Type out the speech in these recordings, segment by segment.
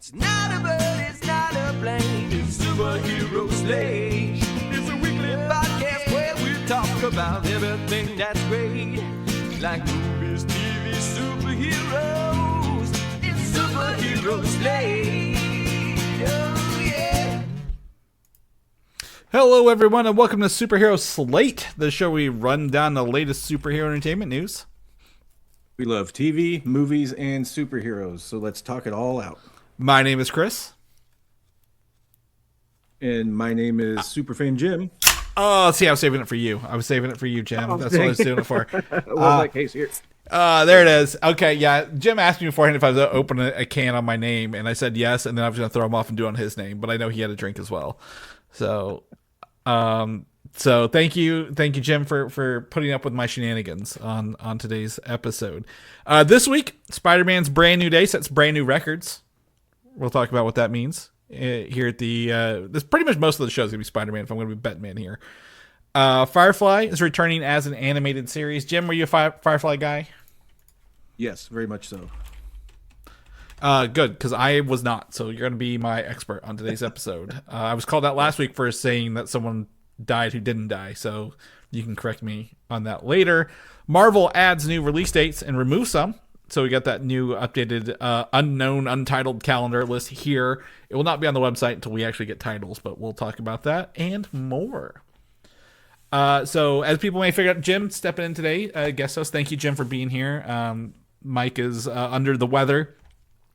It's not a bird, it's not a plane, it's Superhero Slate. It's a weekly podcast where we talk about everything that's great. Like movies, TV, superheroes. It's Superhero Slate. Oh, yeah. Hello, everyone, and welcome to Superhero Slate, the show where we run down the latest superhero entertainment news. We love TV, movies, and superheroes, so let's talk it all out. My name is Chris. And my name is Superfan Jim. Oh, see, I was saving it for you. Jim. That's what I was doing it for. Well, that case here. There it is. Okay, yeah. Jim asked me beforehand if I was going to open a can on my name, and I said yes, and then I was going to throw him off and do it on his name, but I know he had a drink as well. So thank you, Jim, for putting up with my shenanigans on today's episode. This week, Spider-Man's brand new day sets brand new records. We'll talk about what that means here at the. This pretty much most of the show is gonna be Spider-Man. If I'm gonna be Batman here, Firefly is returning as an animated series. Jim, were you a Firefly guy? Yes, very much so. Good, because I was not. So you're gonna be my expert on today's episode. I was called out last week for saying that someone died who didn't die, so you can correct me on that later. Marvel adds new release dates and removes some. So we got that new updated unknown untitled calendar list here. It will not be on the website until we actually get titles, but we'll talk about that and more. So as people may figure out, Jim stepping in today, guest host. Thank you, Jim, for being here. Mike is under the weather.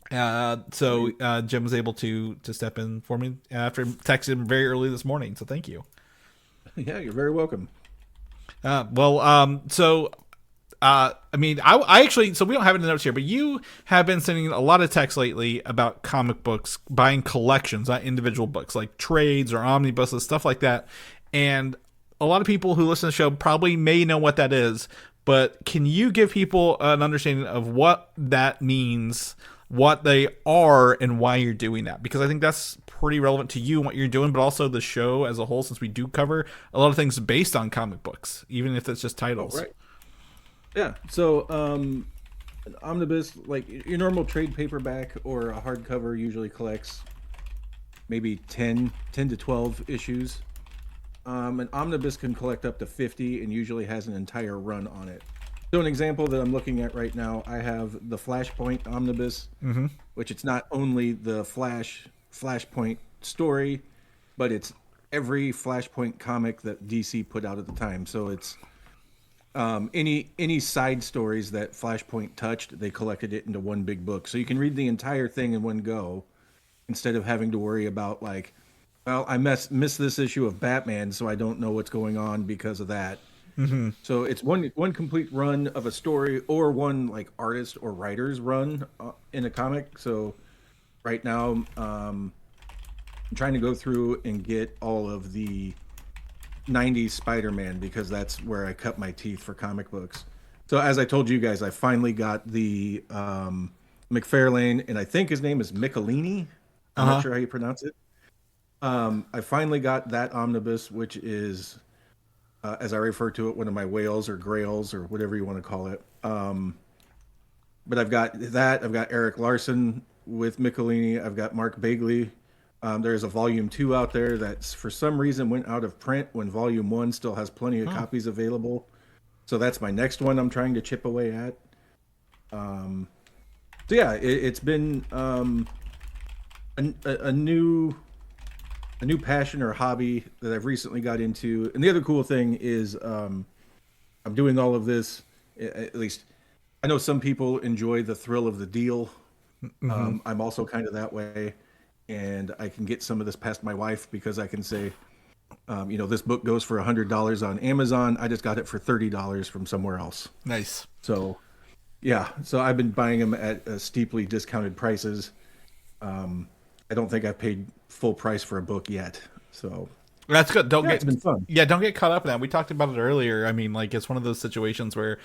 So Jim was able to step in for me after texting him very early this morning. So thank you. Yeah, you're very welcome. I actually, so we don't have it in the notes here, but you have been sending a lot of texts lately about comic books, buying collections, not individual books, like trades or omnibuses, stuff like that. And a lot of people who listen to the show probably may know what that is, but can you give people an understanding of what that means, what they are, and why you're doing that? Because I think that's pretty relevant to you and what you're doing, but also the show as a whole, since we do cover a lot of things based on comic books, even if it's just titles. Oh, right. Yeah, so an omnibus, like your normal trade paperback or a hardcover, usually collects maybe 10 to 12 issues. An omnibus can collect up to 50 and usually has an entire run on it. So an example that I'm looking at right now, I have the Flashpoint omnibus, which it's not only the Flashpoint story, but it's every Flashpoint comic that DC put out at the time. So it's any side stories that Flashpoint touched, they collected it into one big book. So you can read the entire thing in one go instead of having to worry about like, well, I missed this issue of Batman, so I don't know what's going on because of that. Mm-hmm. So it's one complete run of a story or one like artist or writer's run in a comic. So right now, I'm trying to go through and get all of the 90s Spider-Man because that's where I cut my teeth for comic books. So as I told you guys, I finally got the McFarlane, and I think his name is Michelini. I'm not sure how you pronounce it. I finally got that omnibus, which is, as I refer to it, one of my whales or grails or whatever you want to call it. But I've got that. I've got Eric Larson with Michelini. I've got Marc Bagley. There's a volume 2 out there that's for some reason went out of print when volume 1 still has plenty of copies available. So that's my next one I'm trying to chip away at. So yeah, it's been a new passion or hobby that I've recently got into. And the other cool thing is I'm doing all of this, at least I know some people enjoy the thrill of the deal. I'm also kind of that way. And I can get some of this past my wife because I can say, this book goes for $100 on Amazon. I just got it for $30 from somewhere else. Nice. So, yeah. So I've been buying them at steeply discounted prices. I don't think I've paid full price for a book yet. So that's good. It's been fun. Yeah, don't get caught up in that. We talked about it earlier. I mean, like it's one of those situations where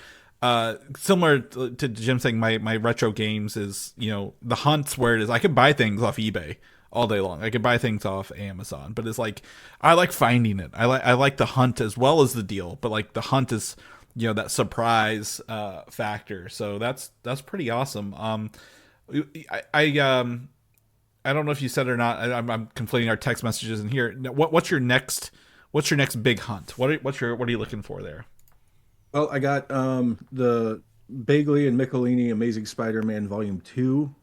similar to Jim saying my retro games is, the hunt's where it is. I could buy things off eBay all day long. I could buy things off Amazon, but it's like, I like finding it. I like the hunt as well as the deal, but like the hunt is, that surprise factor. So that's pretty awesome. I don't know if you said it or not. I'm conflating our text messages in here. What's your next big hunt? What are you looking for there? Well, I got the Bagley and Michelini Amazing Spider-Man Volume 2.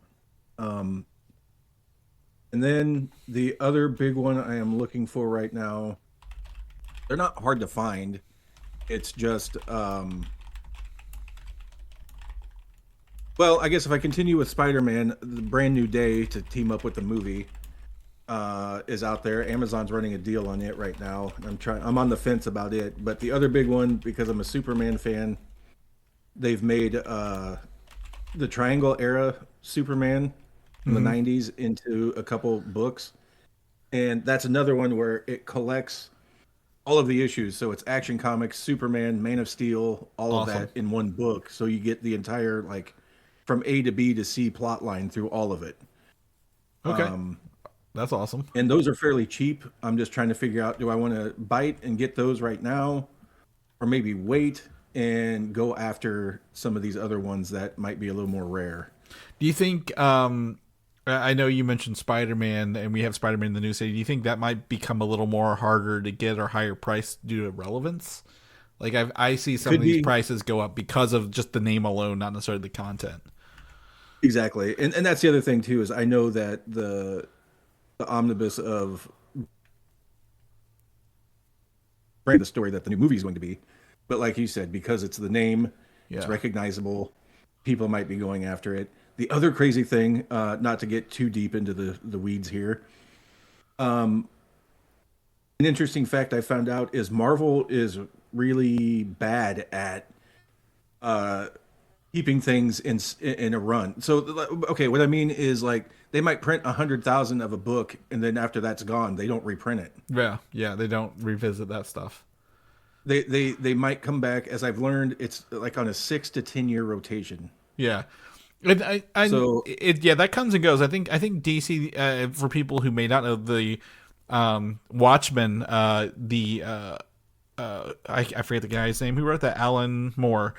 Um, and then the other big one I am looking for right now, they're not hard to find. It's just well, I guess if I continue with Spider-Man, the Brand New Day to team up with the movie is out there. Amazon's running a deal on it right now. I'm on the fence about it, but the other big one, because I'm a Superman fan, they've made the Triangle era Superman from the 90s into a couple books. And that's another one where it collects all of the issues. So it's Action Comics, Superman, Man of Steel, all of that in one book. So you get the entire, like, from A to B to C plot line through all of it. Okay. That's awesome. And those are fairly cheap. I'm just trying to figure out, do I want to bite and get those right now, or maybe wait and go after some of these other ones that might be a little more rare? Do you think, I know you mentioned Spider-Man, and we have Spider-Man in the New City. Do you think that might become a little more harder to get or higher price due to relevance? Like, I see some of these prices go up because of just the name alone, not necessarily the content. Exactly. And that's the other thing, too, is I know that the omnibus of the story that the new movie is going to be. But like you said, because it's the name, it's recognizable, people might be going after it. The other crazy thing, not to get too deep into the weeds here, an interesting fact I found out is Marvel is really bad at keeping things in a run. So, okay, what I mean is, like, they might print 100,000 of a book, and then after that's gone, they don't reprint it. Yeah, they don't revisit that stuff. They might come back, as I've learned, it's like on a 6 to 10 year rotation. Yeah. That comes and goes. I think DC, for people who may not know, the Watchmen, I forget the guy's name who wrote that, Alan Moore.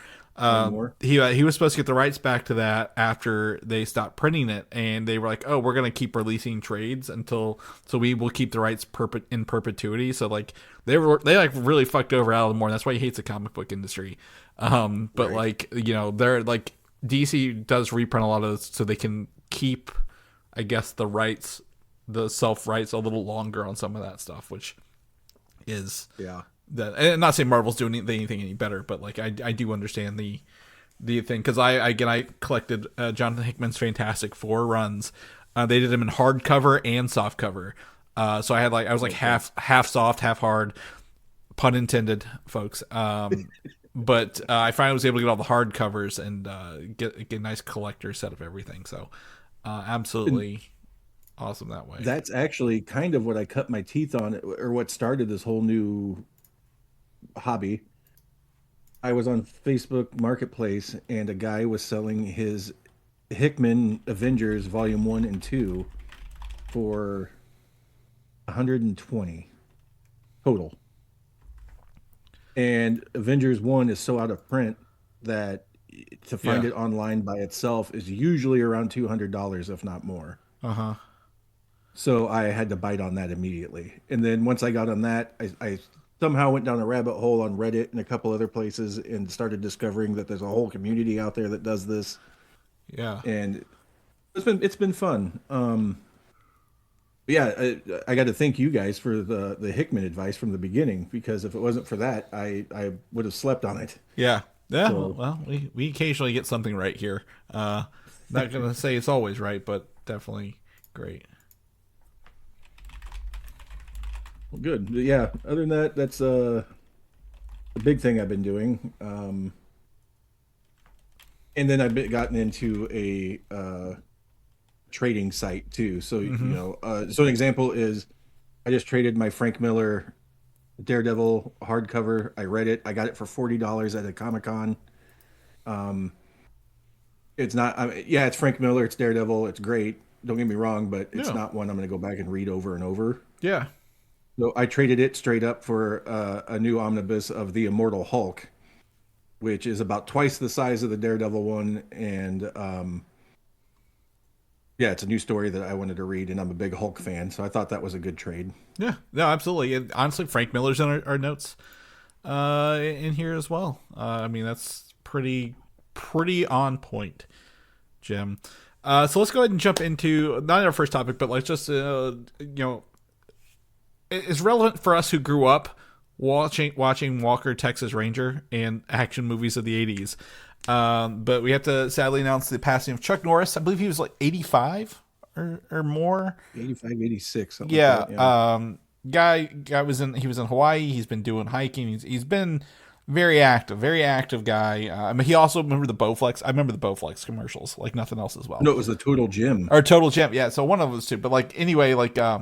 He was supposed to get the rights back to that after they stopped printing it, and they were like, "Oh, we're gonna keep releasing trades so we will keep the rights in perpetuity." So like they like really fucked over Alan Moore, and that's why he hates the comic book industry. But right. Like, you know, they're like, DC does reprint a lot of this so they can keep, I guess, the self rights a little longer on some of that stuff, which is that. And I'm not saying Marvel's doing anything any better, but like I do understand the thing, because I collected Jonathan Hickman's Fantastic Four runs. They did them in hardcover and softcover. So I was like half soft, half hard, pun intended, folks. But I finally was able to get all the hard covers and get a nice collector set of everything. So absolutely awesome that way. That's actually kind of what I cut my teeth on, or what started this whole new hobby. I was on Facebook Marketplace, and a guy was selling his Hickman Avengers Volume 1 and 2 for $120 total. And Avengers 1 is so out of print that to find it online by itself is usually around $200, if not more. So I had to bite on that immediately. And then once I got on that, I somehow went down a rabbit hole on Reddit and a couple other places and started discovering that there's a whole community out there that does this. Yeah. And it's been fun. I got to thank you guys for the Hickman advice from the beginning, because if it wasn't for that, I would have slept on it. Yeah. So, well, we occasionally get something right here. Not going to say it's always right, but definitely great. Well, good. Yeah. Other than that, that's the big thing I've been doing. And then I've gotten into a trading site too. So, you know, so an example is I just traded my Frank Miller Daredevil hardcover. I read it. I got it for $40 at a Comic-Con. It's not, it's Frank Miller. It's Daredevil. It's great. Don't get me wrong, but it's not one I'm going to go back and read over and over. Yeah. So I traded it straight up for a new omnibus of the Immortal Hulk, which is about twice the size of the Daredevil one, and Yeah, it's a new story that I wanted to read, and I'm a big Hulk fan, so I thought that was a good trade. Yeah, no, absolutely. And honestly, Frank Miller's in our notes in here as well. I mean, that's pretty on point, Jim. So let's go ahead and jump into not our first topic, but like just it's relevant for us who grew up watching Walker Texas Ranger and action movies of the 80s. But we have to sadly announce the passing of Chuck Norris. I believe he was like 85 or more. 85, 86. Something Yeah. like that, yeah. Guy he was in Hawaii. He's been doing hiking. He's been very active guy. I mean, he also remember the Bowflex. I remember the Bowflex commercials like nothing else as well. No, it was the Total Gym. Or Total Gym, yeah. So one of those two. But like anyway, like a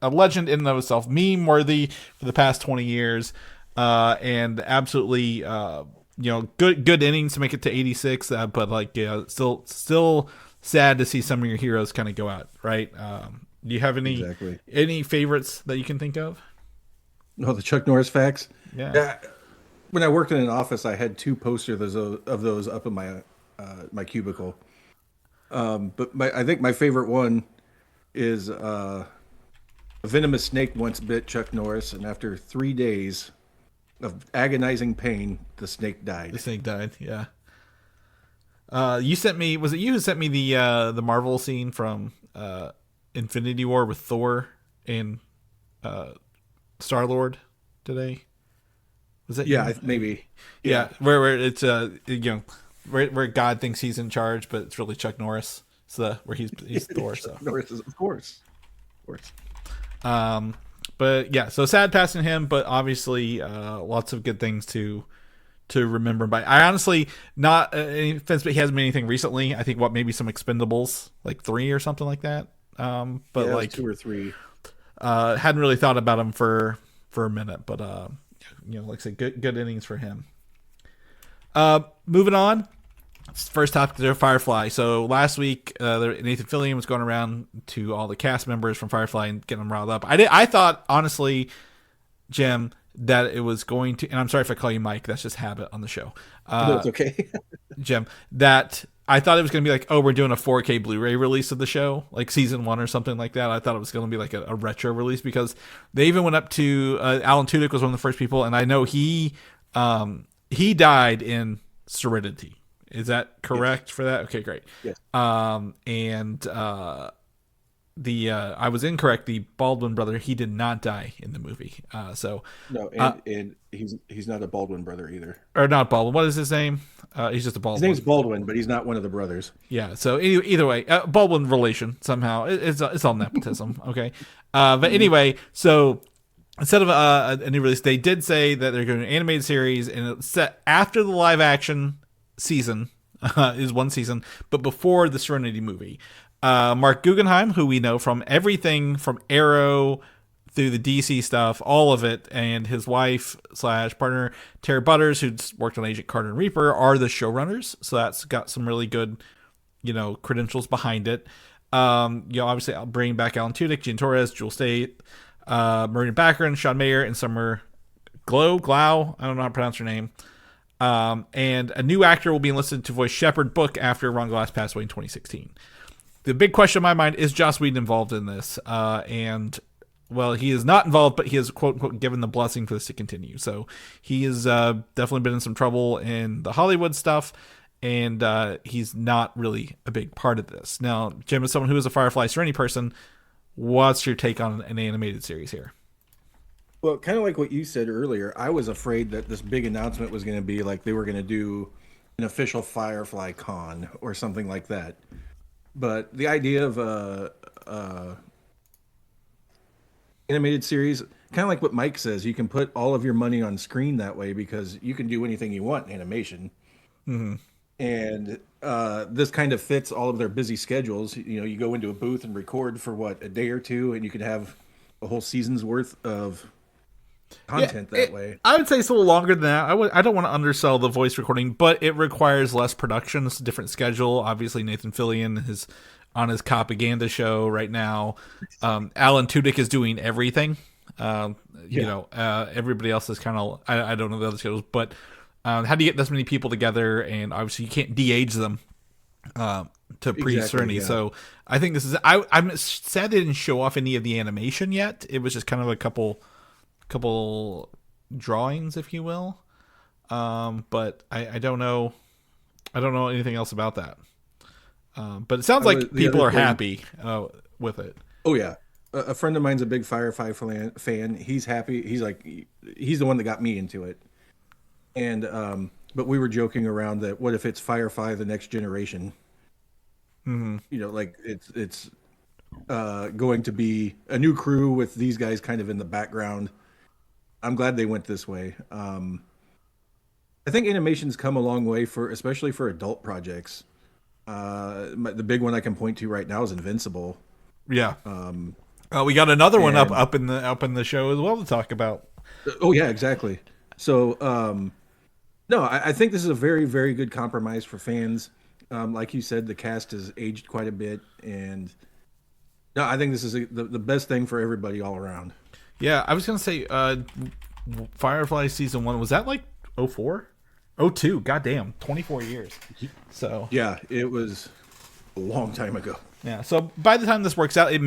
legend in and of itself, meme worthy for the past 20 years, and absolutely good innings to make it to 86. But like still sad to see some of your heroes kind of go out, right? Do you have any favorites that you can think of? Oh, the Chuck Norris facts. Yeah. When I worked in an office, I had 2 posters of those up in my cubicle. But I think my favorite one is a venomous snake once bit Chuck Norris, and after 3 days of agonizing pain, the snake died. The snake died. Yeah. You sent me. Was it you who sent me the Marvel scene from Infinity War with Thor and Star-Lord today? Was that Yeah, you? maybe. Yeah, where it's where God thinks he's in charge, but it's really Chuck Norris. So where he's Thor. So Norris is, of course. But yeah, so sad passing him, but obviously lots of good things to remember. But I honestly, not any offense, but he hasn't made anything recently. I think maybe some Expendables, like 3 or something like that. But yeah, like 2 or 3. Hadn't really thought about him for a minute, but like I said, good innings for him. Moving on. First topic there, Firefly. So last week, Nathan Fillion was going around to all the cast members from Firefly and getting them riled up. I thought, honestly, Jim, that it was going to, and I'm sorry if I call you Mike, that's just habit on the show. No, it's okay. Jim, that I thought it was going to be like, oh, we're doing a 4K Blu-ray release of the show, like season 1 or something like that. I thought it was going to be like a retro release because they even went up to Alan Tudyk was one of the first people, and I know he died in Serenity. Is that correct for that? Okay, great. Yes. I was incorrect. The Baldwin brother, he did not die in the movie. No, and he's not a Baldwin brother either. Or not Baldwin. What is his name? He's just a Baldwin. His name's Baldwin, but he's not one of the brothers. Yeah. So either way, Baldwin relation somehow. It's all nepotism. Okay. But anyway, so instead of a new release, they did say that they're going to an animated series, and it's set after the live action season is one season, but before the Serenity movie. Marc Guggenheim, who we know from everything from Arrow through the DC stuff, all of it, and his wife / partner Tara Butters, who's worked on Agent Carter and Reaper, are the showrunners. So that's got some really good, credentials behind it. Obviously I'll bring back Alan Tudyk, Gina Torres, Jewel Staite, Morena Baccarin, Sean Maher, and Summer Glau. I don't know how to pronounce her name. And a new actor will be enlisted to voice Shepherd Book after Ron Glass passed away in 2016. The big question in my mind is Joss Whedon involved in this? Well, he is not involved, but he has quote unquote given the blessing for this to continue. So he has definitely been in some trouble in the Hollywood stuff, and he's not really a big part of this. Now, Jim, as someone who is a Firefly Serenity person, what's your take on an animated series here? Well, kind of like what you said earlier, I was afraid that this big announcement was going to be like they were going to do an official Firefly con or something like that. But the idea of a animated series, kind of like what Mike says, you can put all of your money on screen that way because you can do anything you want in animation. Mm-hmm. And this kind of fits all of their busy schedules. You go into a booth and record for a day or two, and you could have a whole season's worth of content that way. I would say it's a little longer than that. I don't want to undersell the voice recording, but it requires less production. It's a different schedule. Obviously, Nathan Fillion is on his propaganda show right now. Alan Tudyk is doing everything. Everybody else is kind of, I don't know the other schedules, but how do you get this many people together? And obviously, you can't de-age them to pre-Serenity. yeah. So I think this is. I'm sad they didn't show off any of the animation yet. It was just kind of a couple drawings, if you will. But I don't know. I don't know anything else about that. But it sounds like people are happy with it. Oh yeah, a friend of mine's a big Firefly fan. He's happy. He's the one that got me into it. And but we were joking around that what if it's Firefly the next generation? Mm-hmm. You know, like it's going to be a new crew with these guys kind of in the background. I'm glad they went this way. I think animation's come a long way especially for adult projects. The big one I can point to right now is Invincible. Yeah. We got another one up in the show as well to talk about. Oh yeah, exactly. So no, I think this is a very, very good compromise for fans. Like you said, the cast has aged quite a bit, and no, I think this is the best thing for everybody all around. Yeah, I was gonna say, Firefly season 1 was that like 04? 02, goddamn, 24 years. So yeah, it was a long time ago. Yeah, so by the time this works out, this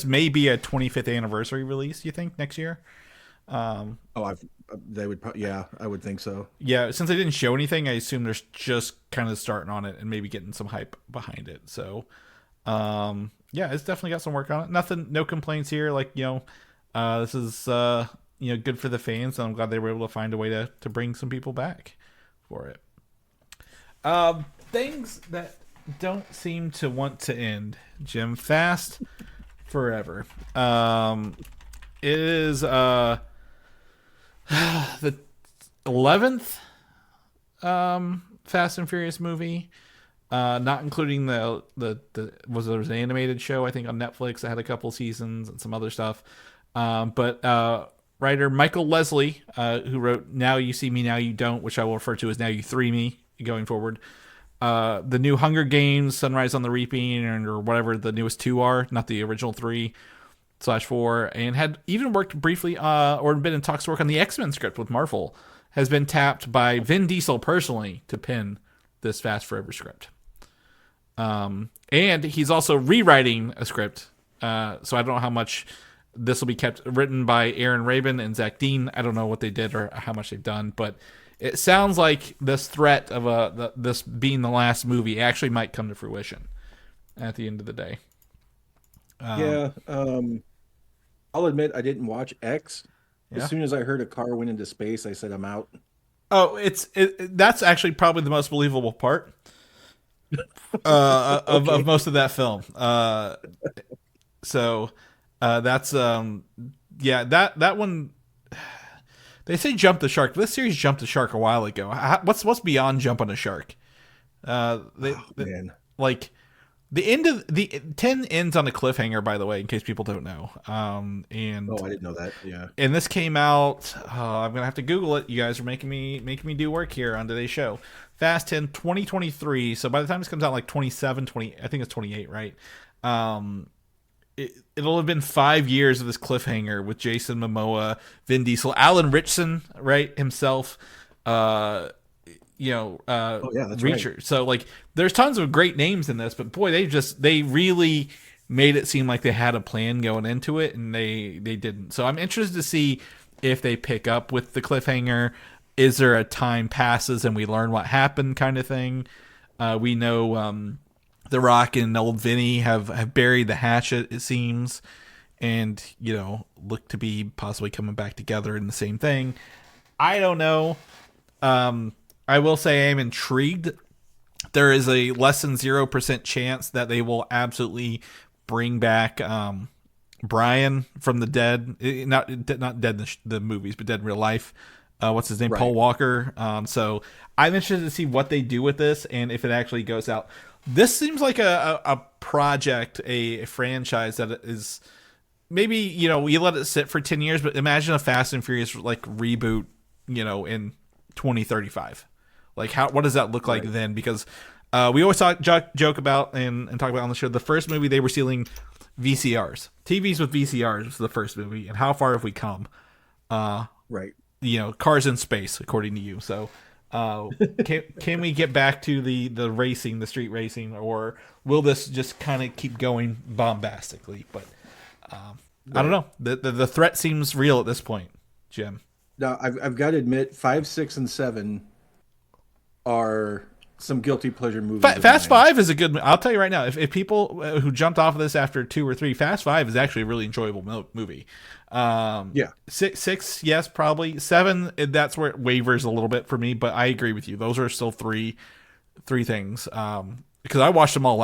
may be a 25th anniversary release. You think next year? They would probably, yeah, I would think so. Yeah, since they didn't show anything, I assume they're just kind of starting on it and maybe getting some hype behind it. So, yeah, it's definitely got some work on it. No complaints here. Like, this is good for the fans, and I'm glad they were able to find a way to bring some people back for it. Things that don't seem to want to end, Jim. Fast forever. It is the 11th Fast and Furious movie, not including there was an animated show I think on Netflix that had a couple seasons and some other stuff. But writer Michael Lesslie, who wrote Now You See Me, Now You Don't, which I will refer to as Now You Three Me going forward. The new Hunger Games, Sunrise on the Reaping, or whatever the newest two are, not the original 3/4, and had even worked briefly or been in talks to work on the X-Men script with Marvel, has been tapped by Vin Diesel personally to pen this Fast Forever script. And he's also rewriting a script, so I don't know how much this will be kept written by Aaron Rabin and Zach Dean. I don't know what they did or how much they've done, but it sounds like this threat of this being the last movie actually might come to fruition at the end of the day. I'll admit I didn't watch X. Yeah. As soon as I heard a car went into space, I said I'm out. Oh, that's actually probably the most believable part of most of that film. So that's that one. They say jump the shark. This series jumped the shark a while ago. What's beyond jumping a shark? Man. Like the end of the 10 ends on a cliffhanger, by the way, in case people don't know. And I didn't know that. Yeah. And this came out. I'm gonna have to Google it. You guys are making me do work here on today's show. Fast 10, 2023. So by the time this comes out, like 27, 20, I think it's 28, right? It'll have been 5 years of this cliffhanger with Jason Momoa, Vin Diesel, Alan Ritchson, right, himself, that's Reacher. Right. So like, there's tons of great names in this, but boy, they really made it seem like they had a plan going into it, and they didn't. So I'm interested to see if they pick up with the cliffhanger. Is there a time passes and we learn what happened kind of thing? We know The Rock and old Vinny have buried the hatchet, it seems, and look to be possibly coming back together in the same thing. I don't know. I will say I'm intrigued. There is a less than 0% chance that they will absolutely bring back Brian from the dead, not dead in the movies, but dead in real life. What's his name? Right. Paul Walker. So I'm interested to see what they do with this and if it actually goes out. This seems like a project, a franchise that is maybe, you let it sit for 10 years, but imagine a Fast and Furious like reboot, in 2035. Like what does that look like then? Because we always joke about and talk about on the show, the first movie they were stealing VCRs. TVs with VCRs was the first movie, and how far have we come? Right. Cars in space, according to you. So Uh, can we get back to the racing, the street racing, or will this just kind of keep going bombastically? But I don't know. The threat seems real at this point, Jim. Now, I've got to admit, 5, 6, and 7 are some guilty pleasure movies. Fast Five is a good. I'll tell you right now. If people who jumped off of this after 2 or 3, Fast Five is actually a really enjoyable movie. Yeah. Six, yes, probably 7. That's where it wavers a little bit for me. But I agree with you. Those are still three things. Because I watched them all.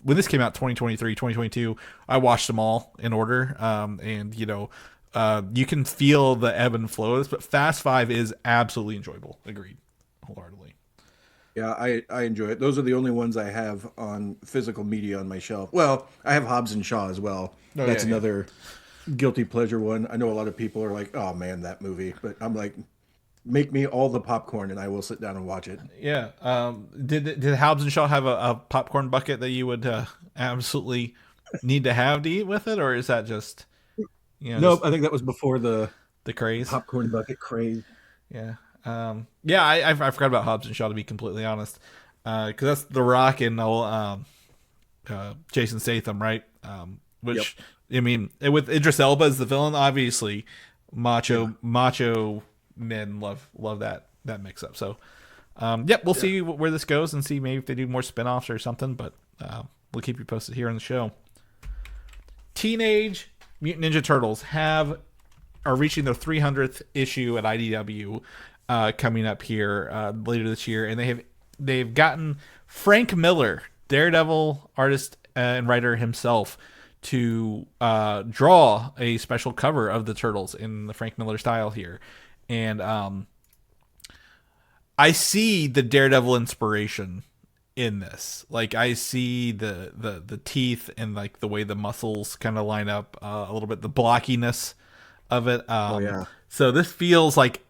When this came out, 2023, 2022, I watched them all in order. And you can feel the ebb and flow of this. But Fast Five is absolutely enjoyable. Agreed, wholeheartedly. Yeah, I enjoy it. Those are the only ones I have on physical media on my shelf. Well, I have Hobbs and Shaw as well. That's another guilty pleasure one. I know a lot of people are like, "Oh man, that movie," but I'm like, make me all the popcorn and I will sit down and watch it. Yeah. Did Hobbs and Shaw have a popcorn bucket that you would absolutely need to have to eat with it, or is that just Nope, I think that was before the craze, popcorn bucket craze. Yeah. I forgot about Hobbs and Shaw, to be completely honest, because that's The Rock and Jason Statham, right? Which I mean, with Idris Elba as the villain, obviously, macho men love that mix up. So, we'll see where this goes and see maybe if they do more spinoffs or something. But we'll keep you posted here on the show. Teenage Mutant Ninja Turtles are reaching their 300th issue at IDW. Coming up here later this year, and they've gotten Frank Miller, Daredevil artist and writer himself, to draw a special cover of the Turtles in the Frank Miller style here, and I see the Daredevil inspiration in this. Like, I see the teeth and like the way the muscles kind of line up a little bit, the blockiness of it. So this feels like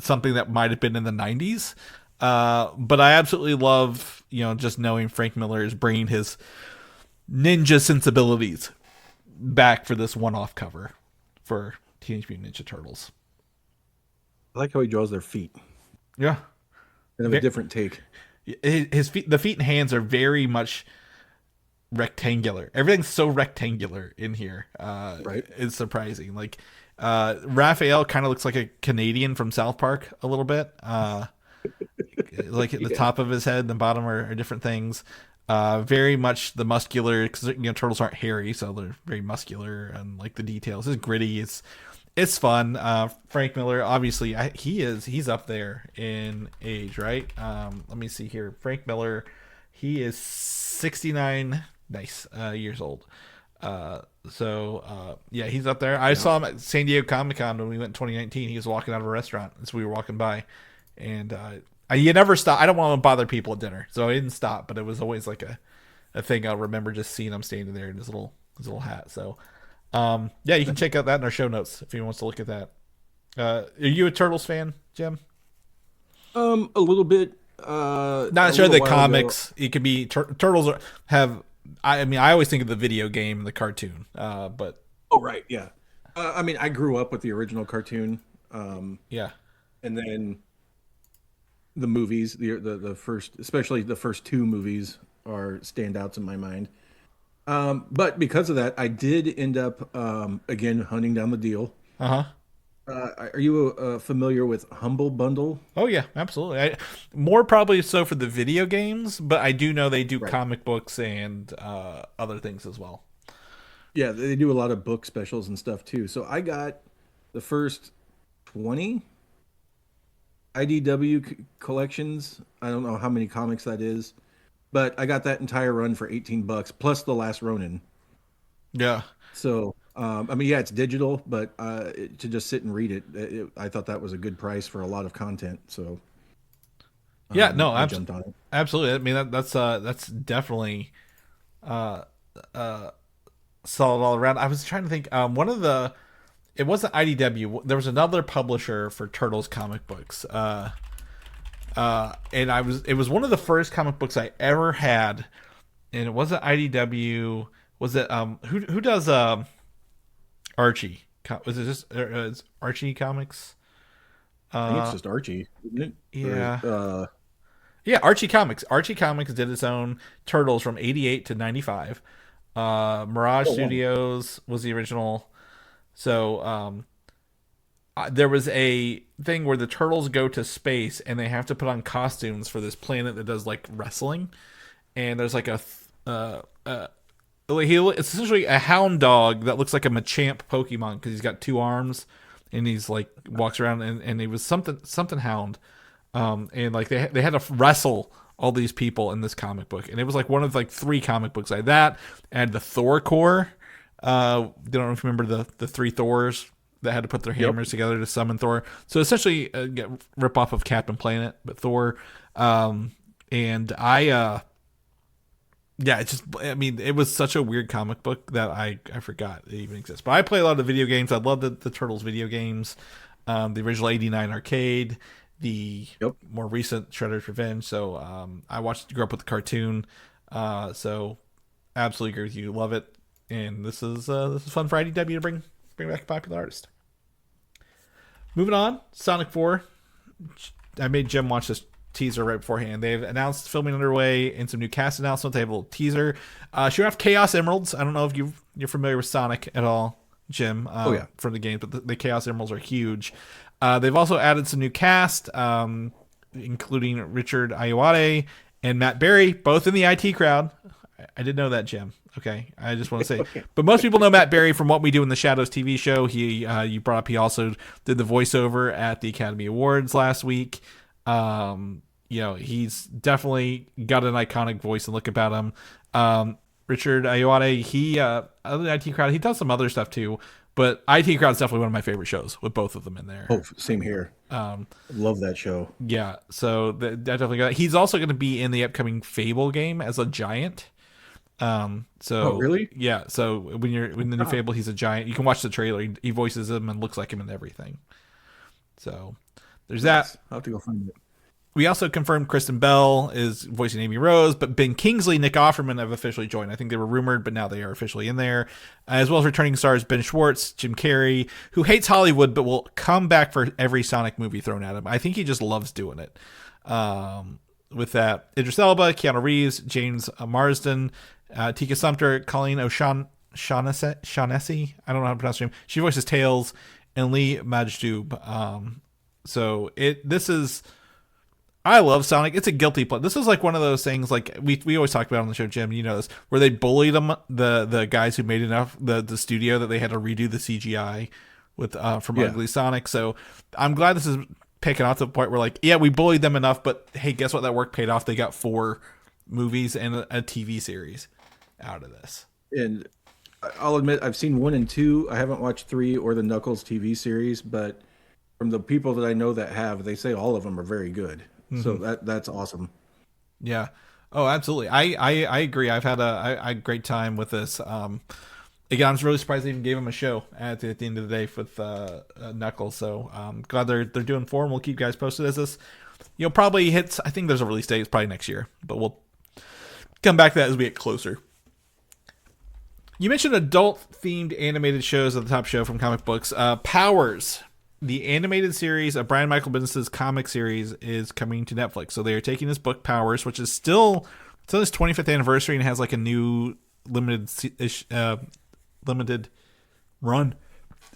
something that might have been in the 90s, but I absolutely love just knowing Frank Miller is bringing his ninja sensibilities back for this one-off cover for Teenage Mutant Ninja Turtles. I like how he draws their feet. Yeah, and have a different take. His feet, the feet and hands are very much rectangular. Everything's so rectangular in here. Right, it's surprising. Like, Raphael kind of looks like a Canadian from South Park a little bit. Like at the top of his head and the bottom are different things. Very much the muscular, because turtles aren't hairy, so they're very muscular, and like the details is gritty. It's fun. Frank Miller, obviously, he's up there in age, right? Let me see here. Frank Miller, he is 69 years old. He's up there. I saw him at San Diego Comic-Con when we went in 2019. He was walking out of a restaurant as we were walking by, and you never stop. I don't want to bother people at dinner, so I didn't stop. But it was always like a thing. I'll remember just seeing him standing there in his little hat. So, you can check out that in our show notes if anyone wants to look at that. Are you a Turtles fan, Jim? A little bit. Not necessarily the comics. Ago. It could be Turtles have. I mean, I always think of the video game, the cartoon, but right, yeah. I mean, I grew up with the original cartoon, and then the movies, the first, especially the first 2 movies, are standouts in my mind. But because of that, I did end up again hunting down the deal. Are you familiar with Humble Bundle? Oh yeah, absolutely. More probably so for the video games, but I do know they do comic books and other things as well. Yeah, they do a lot of book specials and stuff too. So I got the first 20 IDW collections. I don't know how many comics that is, but I got that entire run for $18 plus the Last Ronin. Yeah. So I mean, yeah, it's digital, but to just sit and read it, I thought that was a good price for a lot of content. So, I jumped on it. Absolutely. I mean, that's definitely solid all around. I was trying to think. It wasn't IDW. There was another publisher for Turtles comic books, and it was one of the first comic books I ever had, and it wasn't IDW. Was it who does Archie? Was it just Archie Comics? I think it's just Archie, isn't it? Yeah. Or, Yeah, Archie Comics. Archie Comics did its own Turtles from 88 to 95. Mirage oh, wow. Studios was the original. So there was a thing where the turtles go to space and they have to put on costumes for this planet that does like wrestling. And there's like it's essentially a hound dog that looks like a Machamp Pokemon because he's got two arms and he's like walks around and he was something hound. And like they had to wrestle all these people in this comic book, and it was like one of like 3 comic books like that. And the Thor Corps. Don't know if you remember the 3 Thors that had to put their hammers together to summon Thor. So essentially, rip off of Captain Planet, but Thor. And yeah, it was such a weird comic book that I forgot it even exists. But I play a lot of video games. I love the Turtles video games, the original '89 arcade, the more recent Shredder's Revenge. So I grew up with the cartoon. So absolutely agree with you. Love it. And this is fun for IDW to bring back a popular artist. Moving on, Sonic 4. I made Jim watch this teaser right beforehand. They've announced filming underway and some new cast announcements. They have a little teaser. Showing off Chaos Emeralds. I don't know if you're familiar with Sonic at all, Jim, from the game, but the Chaos Emeralds are huge. They've also added some new cast, including Richard Ayoade and Matt Berry, both in the IT crowd. I didn't know that, Jim. Okay, I just want to say, but most people know Matt Berry from What We Do in the Shadows TV show. You brought up, he also did the voiceover at the Academy Awards last week. He's definitely got an iconic voice and look about him. Richard Ayoade, other than IT Crowd, he does some other stuff too, but IT Crowd is definitely one of my favorite shows with both of them in there. Oh, same here. Love that show. Yeah, so that definitely got. He's also going to be in the upcoming Fable game as a giant. Oh, really? Yeah. So when the new Fable, he's a giant. You can watch the trailer. He voices him and looks like him and everything. So there's that. I'll have to go find it. We also confirmed Kristen Bell is voicing Amy Rose, but Ben Kingsley, Nick Offerman have officially joined. I think they were rumored, but now they are officially in there. As well as returning stars Ben Schwartz, Jim Carrey, who hates Hollywood but will come back for every Sonic movie thrown at him. I think he just loves doing it. With that, Idris Elba, Keanu Reeves, James Marsden, Tika Sumpter, Colleen O'Shaughnessy. I don't know how to pronounce her name. She voices Tails, and Lee Majdoub. I love Sonic. It's a guilty pleasure. This is like one of those things, like we always talk about on the show, Jim, you know this, where they bullied them, the guys who made the studio, that they had to redo the CGI with from Ugly Sonic. So I'm glad this is picking out to the point where, like, yeah, we bullied them enough, but hey, guess what? That work paid off. They got 4 movies and a TV series out of this. And I'll admit, I've seen 1 and 2. I haven't watched 3 or the Knuckles TV series, but from the people that I know that have, they say all of them are very good. Mm-hmm. So that's awesome. Yeah. Oh, absolutely. I agree. I've had a great time with this. Again, I'm really surprised they even gave him a show at the end of the day with Knuckles. So glad they're doing 4, and we'll keep you guys posted as this probably hits. I think there's a release date. It's probably next year, but we'll come back to that as we get closer. You mentioned adult-themed animated shows at the top show from comic books. Powers, the animated series of Brian Michael Bendis' comic series, is coming to Netflix. So they are taking this book, Powers, which is still it's on its 25th anniversary and has like a new limited run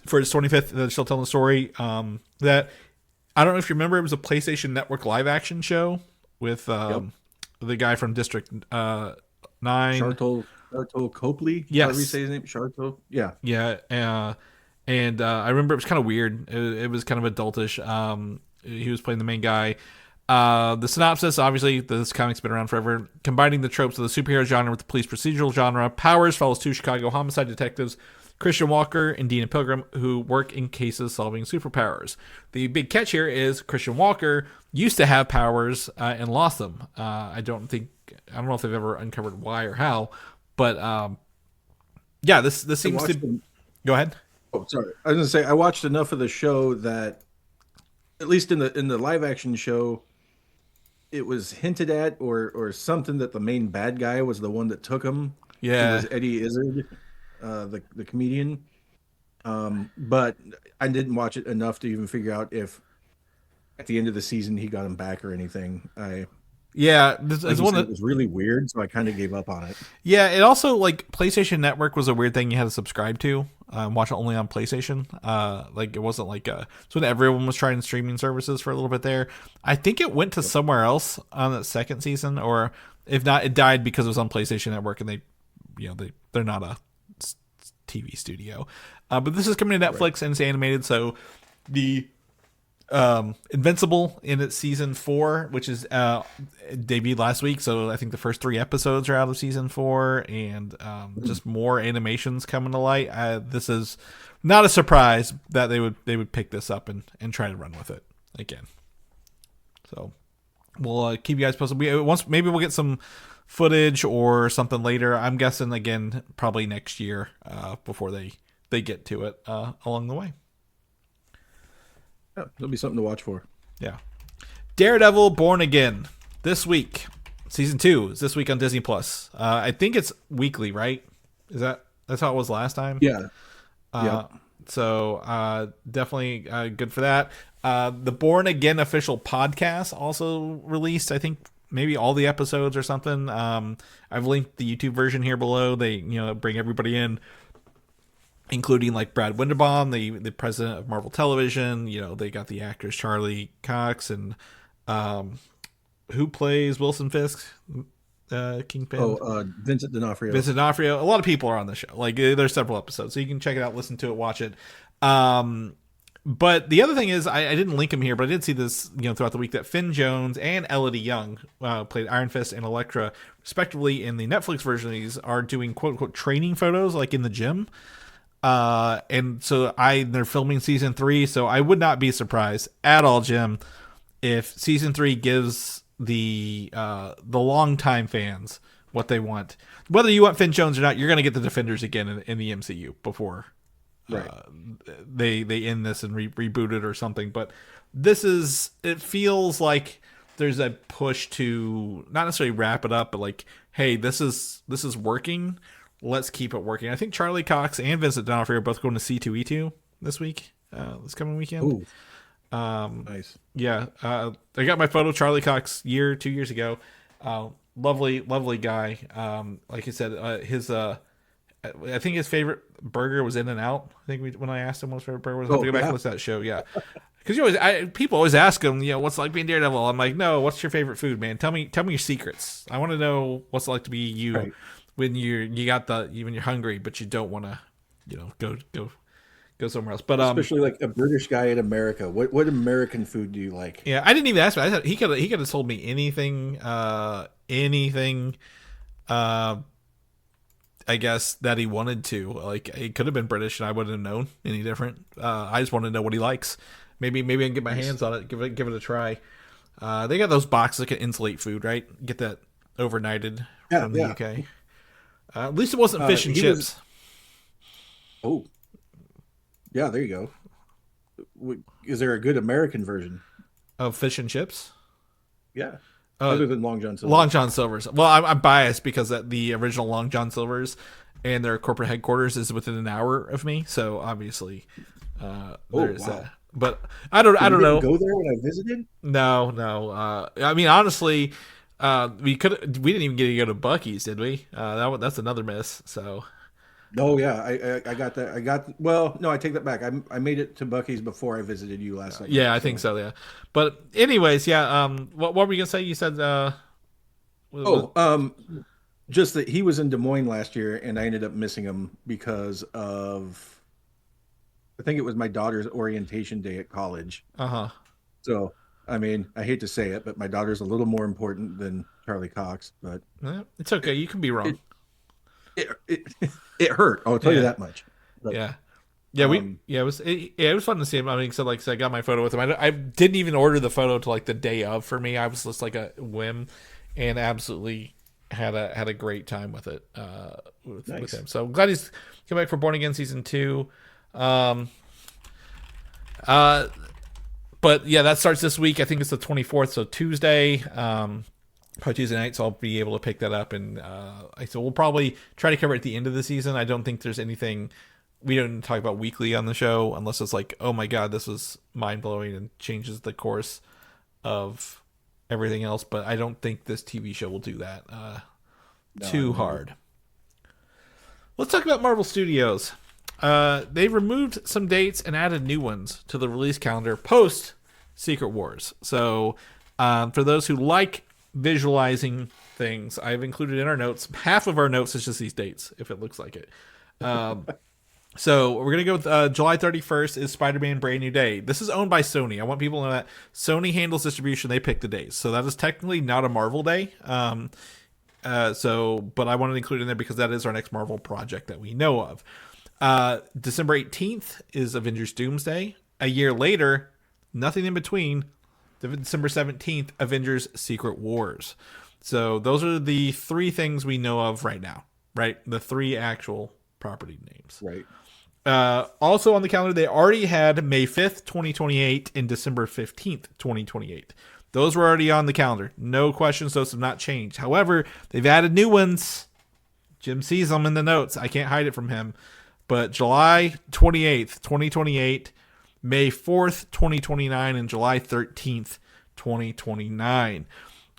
for its 25th. They're still telling the story. That I don't know if you remember, it was a PlayStation Network live action show with the guy from District 9. Sharlto Copley. Yes. However you say his name. Sharlto. Yeah. Yeah. And I remember it was kind of weird. It was kind of adultish. He was playing the main guy. The synopsis, obviously, this comic's been around forever. Combining the tropes of the superhero genre with the police procedural genre, Powers follows 2 Chicago homicide detectives, Christian Walker and Dina Pilgrim, who work in cases solving superpowers. The big catch here is Christian Walker used to have powers and lost them. I don't know if they've ever uncovered why or how, but this seems to. Go ahead. Oh, sorry. I was gonna say I watched enough of the show that, at least in the live action show, it was hinted at or something that the main bad guy was the one that took him. Yeah, it was Eddie Izzard, the comedian. But I didn't watch it enough to even figure out if at the end of the season he got him back or anything. Yeah, this Like is you one said, of it was really weird, so I kind of gave up on it. yeah. It also like PlayStation Network was a weird thing you had to subscribe to, watch it only on PlayStation. Like it wasn't like so when everyone was trying streaming services for a little bit there. I think it went to somewhere else on the second season, or if not, it died because it was on PlayStation Network, and they're not a TV studio. But this is coming to Netflix and it's animated, so the Invincible in its season 4, which is debuted last week, so I think the first 3 episodes are out of season 4, and just more animations coming to light. This is not a surprise that they would pick this up and try to run with it again. So we'll keep you guys posted. Maybe we'll get some footage or something later. I'm guessing again probably next year before they get to it along the way. Yeah, there'll be something to watch for. Yeah. Daredevil Born Again this week. Season 2 is this week on Disney Plus. I think it's weekly, right? That's how it was last time? Yeah. So definitely good for that. The Born Again official podcast also released, I think maybe all the episodes or something. I've linked the YouTube version here below. They bring everybody in, including like Brad Winderbaum, the president of Marvel Television. They got the actors Charlie Cox and who plays Wilson Fisk, Kingpin. Vincent D'Onofrio. Vincent D'Onofrio. A lot of people are on the show. Like there's several episodes, so you can check it out, listen to it, watch it. But the other thing is, I didn't link him here, but I did see this throughout the week that Finn Jones and Elodie Young played Iron Fist and Elektra respectively in the Netflix version of these are doing quote unquote training photos like in the gym. And so they're filming season 3, so I would not be surprised at all, Jim, if season 3 gives the longtime fans what they want. Whether you want Finn Jones or not, you're going to get the Defenders again in the MCU before they end this and reboot it or something. But it feels like there's a push to not necessarily wrap it up, but like, hey, this is working. Let's keep it working. I think Charlie Cox and Vincent D'Onofrio are both going to C2E2 this week, this coming weekend. Ooh. Nice. Yeah. I got my photo, Charlie Cox, 2 years ago. Lovely guy. Like I said, I think his favorite burger was In-N-Out. I think when I asked him what his favorite burger was, I have to go back and listen to that show. Yeah. Because people always ask him, what's it like being Daredevil? I'm like, no, what's your favorite food, man? Tell me your secrets. I want to know what's it like to be you. Right. When when you're hungry, but you don't want to, go somewhere else. But especially like a British guy in America, what American food do you like? Yeah, I didn't even ask him. He could have told me anything. I guess that he wanted to. Like it could have been British, and I wouldn't have known any different. I just want to know what he likes. Maybe I can get my hands on it. Give it a try. They got those boxes that can insulate food, right? Get that overnighted from the UK. At least it wasn't fish and chips. Oh, yeah, there you go. Is there a good American version of fish and chips? Yeah, other than Long John Silver's. Long John Silver's. Well, I'm biased because the original Long John Silver's and their corporate headquarters is within an hour of me, so obviously there's that. But I don't know. Go there when I visited? No. I mean, honestly. We didn't even get to go to Buc-ee's, did we? That's another miss. So, no, yeah, I got that. Well, no, I take that back. I made it to Buc-ee's before I visited you last night. Yeah, I think so. Yeah, but anyways, yeah. What were we gonna say? You said. Just that he was in Des Moines last year, and I ended up missing him because of, I think it was my daughter's orientation day at college. So. I mean, I hate to say it, but my daughter's a little more important than Charlie Cox. But it's okay. You can be wrong. It hurt. I'll tell you that much. But, it was fun to see him. I mean, so like I said, I got my photo with him. I didn't even order the photo till like the day of for me. I was just like a whim, and absolutely had a great time with it with him. So I'm glad he's come back for Born Again season 2. But yeah, that starts this week. I think it's the 24th, so Tuesday, probably Tuesday night. So I'll be able to pick that up, and so we'll probably try to cover it at the end of the season. I don't think there's anything we don't talk about weekly on the show unless it's like, oh my god, this was mind blowing and changes the course of everything else. But I don't think this TV show will do that too hard. Let's talk about Marvel Studios. They removed some dates and added new ones to the release calendar post Secret Wars. So for those who like visualizing things, I've included in our notes. Half of our notes is just these dates, if it looks like it. So we're going to go with July 31st is Spider-Man Brand New Day. This is owned by Sony. I want people to know that Sony handles distribution. They pick the days. So that is technically not a Marvel day. But I wanted to include it in there because that is our next Marvel project that we know of. December 18th is Avengers Doomsday. A year later, nothing in between, December 17th, Avengers Secret Wars. So those are the three things we know of right now, right? The three actual property names. Right. Also on the calendar, they already had May 5th, 2028 and December 15th, 2028. Those were already on the calendar. No questions. Those have not changed. However, they've added new ones. Jim sees them in the notes. I can't hide it from him. But July 28th, 2028, May 4th, 2029, and July 13th, 2029.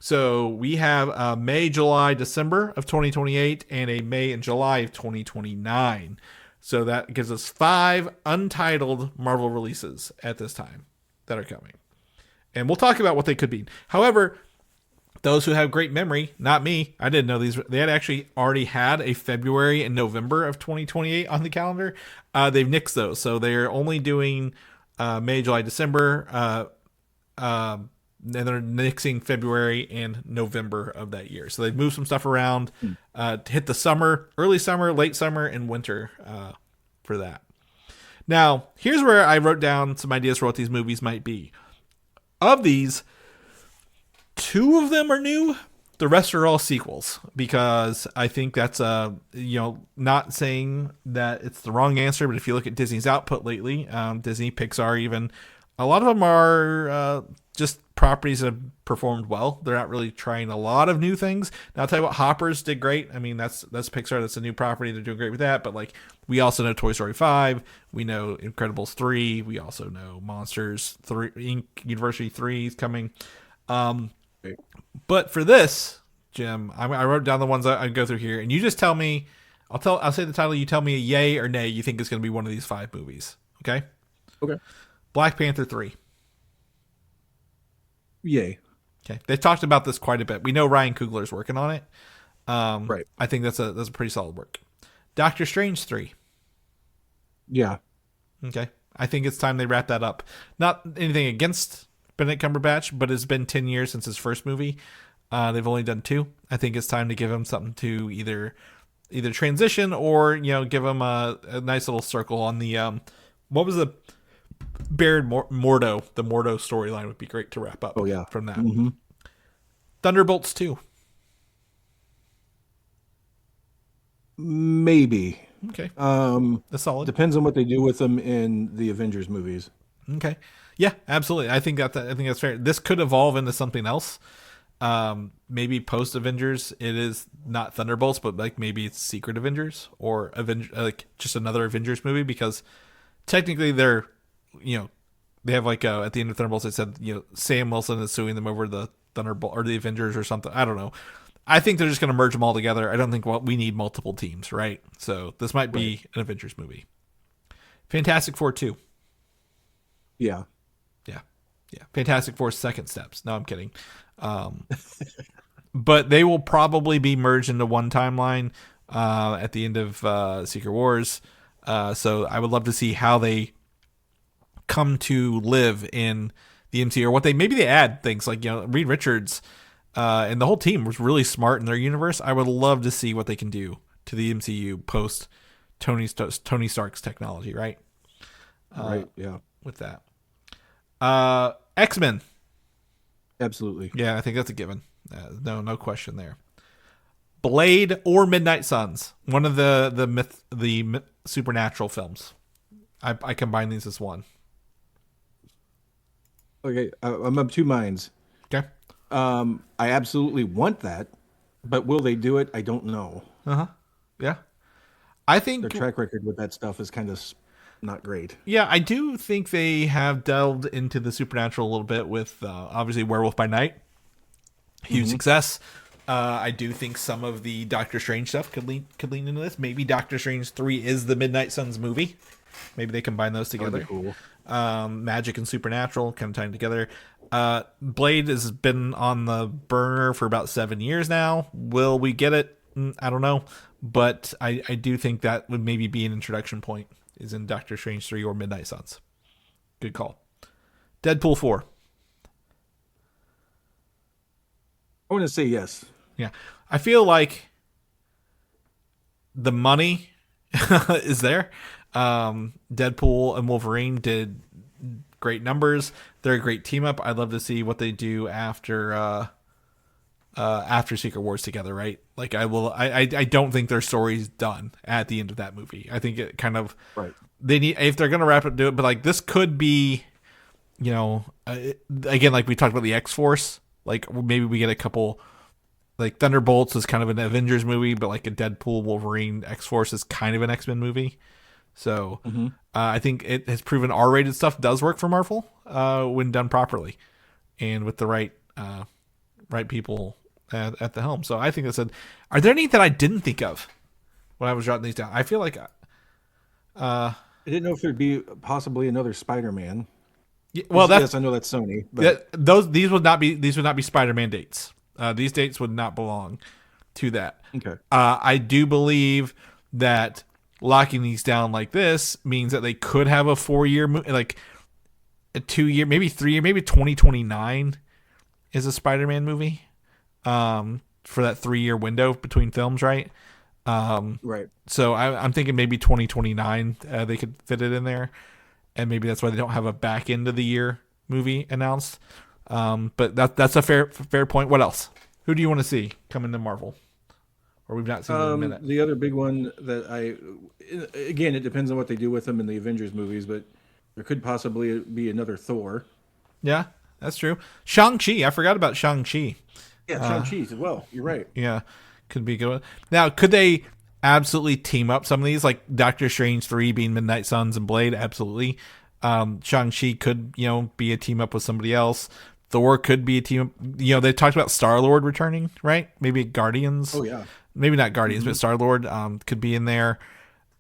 So we have a May, July, December of 2028 and a May and July of 2029. So that gives us 5 untitled Marvel releases at this time that are coming. And we'll talk about what they could be. However, those who have great memory, not me, I didn't know these. They had actually already had a February and November of 2028 on the calendar. They've nixed those. So they're only doing May, July, December. And they're nixing February and November of that year. So they've moved some stuff around to hit the summer, early summer, late summer, and winter for that. Now, here's where I wrote down some ideas for what these movies might be. Of these, 2 of them are new. The rest are all sequels, because I think that's not saying that it's the wrong answer, but if you look at Disney's output lately, Disney, Pixar, even a lot of them are just properties that have performed well. They're not really trying a lot of new things. Now, I'll tell you what, Hoppers did great. I mean, that's Pixar. That's a new property. They're doing great with that. But like, we also know Toy Story 5. We know Incredibles 3. We also know Monsters 3, Inc. University 3 is coming. But for this, Jim, I wrote down the ones I'd go through here, and you just tell me. I'll say the title. You tell me a yay or nay. You think it's going to be one of these 5 movies. Okay. Okay. Black Panther 3. Yay. Okay. They've talked about this quite a bit. We know Ryan Coogler's working on it. Right. I think that's a pretty solid work. Doctor Strange 3. Yeah. Okay. I think it's time they wrap that up. Not anything against Benedict Cumberbatch, but it's been 10 years since his first movie. They've only done 2. I think it's time to give him something to either transition or, give him a nice little circle on the what was the Baron Mordo? The Mordo storyline would be great to wrap up. Oh yeah, from that. Mm-hmm. Thunderbolts 2. Maybe. Okay. That's solid. Depends on what they do with them in the Avengers movies. Okay. Yeah, absolutely. I think that's fair. This could evolve into something else. Maybe post Avengers, it is not Thunderbolts, but like maybe it's Secret Avengers or like just another Avengers movie, because technically they're, they have like at the end of Thunderbolts, they said, Sam Wilson is suing them over the Thunderbolt or the Avengers or something. I don't know. I think they're just going to merge them all together. I don't think we need multiple teams, right? So this might be an Avengers movie. Fantastic Four 2. Yeah. Fantastic Four Second Steps. No, I'm kidding. But they will probably be merged into one timeline at the end of Secret Wars. So I would love to see how they come to live in the MCU, or what maybe they add things like, Reed Richards and the whole team was really smart in their universe. I would love to see what they can do to the MCU post Tony Stark's technology, right? Right. Yeah. With that. X-Men. Absolutely. Yeah, I think that's a given. No question there. Blade or Midnight Suns, one of the supernatural films. I combine these as one. Okay, I'm of 2 minds. Okay. I absolutely want that, but will they do it? I don't know. Yeah. I think their track record with that stuff is kind of not great. Yeah, I do think they have delved into the supernatural a little bit with obviously Werewolf by Night. Huge success. I do think some of the Doctor Strange stuff could lean into this. Maybe Doctor Strange 3 is the Midnight Suns movie. Maybe they combine those together. Cool. Magic and supernatural kind of tying together. Blade has been on the burner for about 7 years now. Will we get it? I don't know. But I do think that would maybe be an introduction point, is in Doctor Strange 3 or Midnight Suns. Good call. Deadpool 4. I want to say yes. Yeah. I feel like the money is there. Deadpool and Wolverine did great numbers. They're a great team up. I'd love to see what they do after Secret Wars together, right? Like I don't think their story's done at the end of that movie. I think it kind of they need, if they're gonna wrap it, do it. But like this could be, again, like we talked about the X-Force. Like maybe we get a couple, like Thunderbolts is kind of an Avengers movie, but like a Deadpool, Wolverine, X-Force is kind of an X-Men movie. So I think it has proven R-rated stuff does work for Marvel when done properly and with the right people at the helm. So I think I said, are there any that I didn't think of when I was jotting these down? I feel like I didn't know if there'd be possibly another Spider-Man. Well, yes, I know that's Sony. But these would not be Spider-Man dates. These dates would not belong to that. Okay. I do believe that locking these down like this means that they could have a 4-year, like a 2-year, maybe 3-year, maybe 2029 is a Spider-Man movie. For that 3-year window between films, right? Right. So I'm thinking maybe 2029 they could fit it in there. And maybe that's why they don't have a back end of the year movie announced. But that's a fair point. What else? Who do you want to see come into Marvel? Or we've not seen in a minute. The other big one that again, it depends on what they do with them in the Avengers movies, but there could possibly be another Thor. Yeah, that's true. Shang-Chi. I forgot about Shang-Chi. Yeah, Shang-Chi as well. You're right. Yeah, could be good. Now, could they absolutely team up some of these, like Doctor Strange 3 being Midnight Suns and Blade? Absolutely. Shang-Chi could, be a team up with somebody else. Thor could be a team up. They talked about Star-Lord returning, right? Maybe Guardians. Oh, yeah. Maybe not Guardians, but Star-Lord could be in there.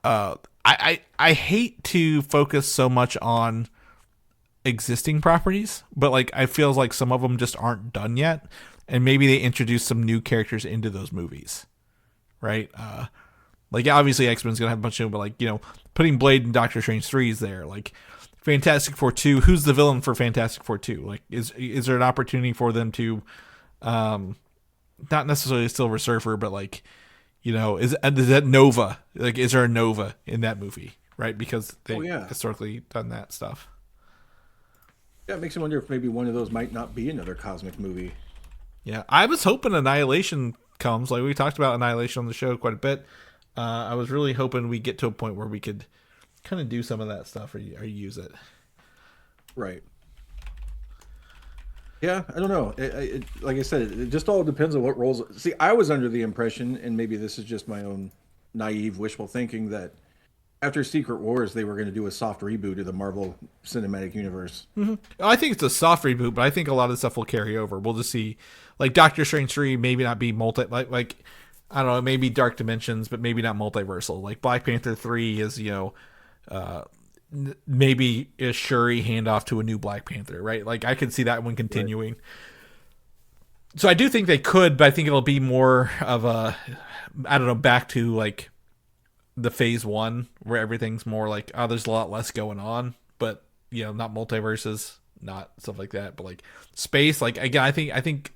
I hate to focus so much on existing properties, but like I feel like some of them just aren't done yet. And maybe they introduce some new characters into those movies, right? Like obviously X-Men's gonna have a bunch of, but like putting Blade and Doctor Strange 3 is there. Like Fantastic Four 2, who's the villain for Fantastic Four 2? Like is there an opportunity for them to, not necessarily a Silver Surfer, but like is that Nova? Like is there a Nova in that movie, right? Because they historically done that stuff. Yeah, it makes me wonder if maybe one of those might not be another cosmic movie. Yeah, I was hoping Annihilation comes. Like we talked about Annihilation on the show quite a bit. I was really hoping we get to a point where we could kind of do some of that stuff or use it. Right. Yeah, I don't know. It, like I said, it just all depends on what roles. See, I was under the impression, and maybe this is just my own naive, wishful thinking, that after Secret Wars, they were going to do a soft reboot of the Marvel Cinematic Universe. Mm-hmm. I think it's a soft reboot, but I think a lot of stuff will carry over. We'll just see, like Doctor Strange 3, maybe not be like I don't know, maybe Dark Dimensions, but maybe not multiversal. Like Black Panther 3 is, maybe a Shuri handoff to a new Black Panther, right? Like I could see that one continuing. Right. So I do think they could, but I think it'll be more of a, I don't know, back to like the phase 1 where everything's more like, oh, there's a lot less going on, but not multiverses, not stuff like that, but like space. Like again, I think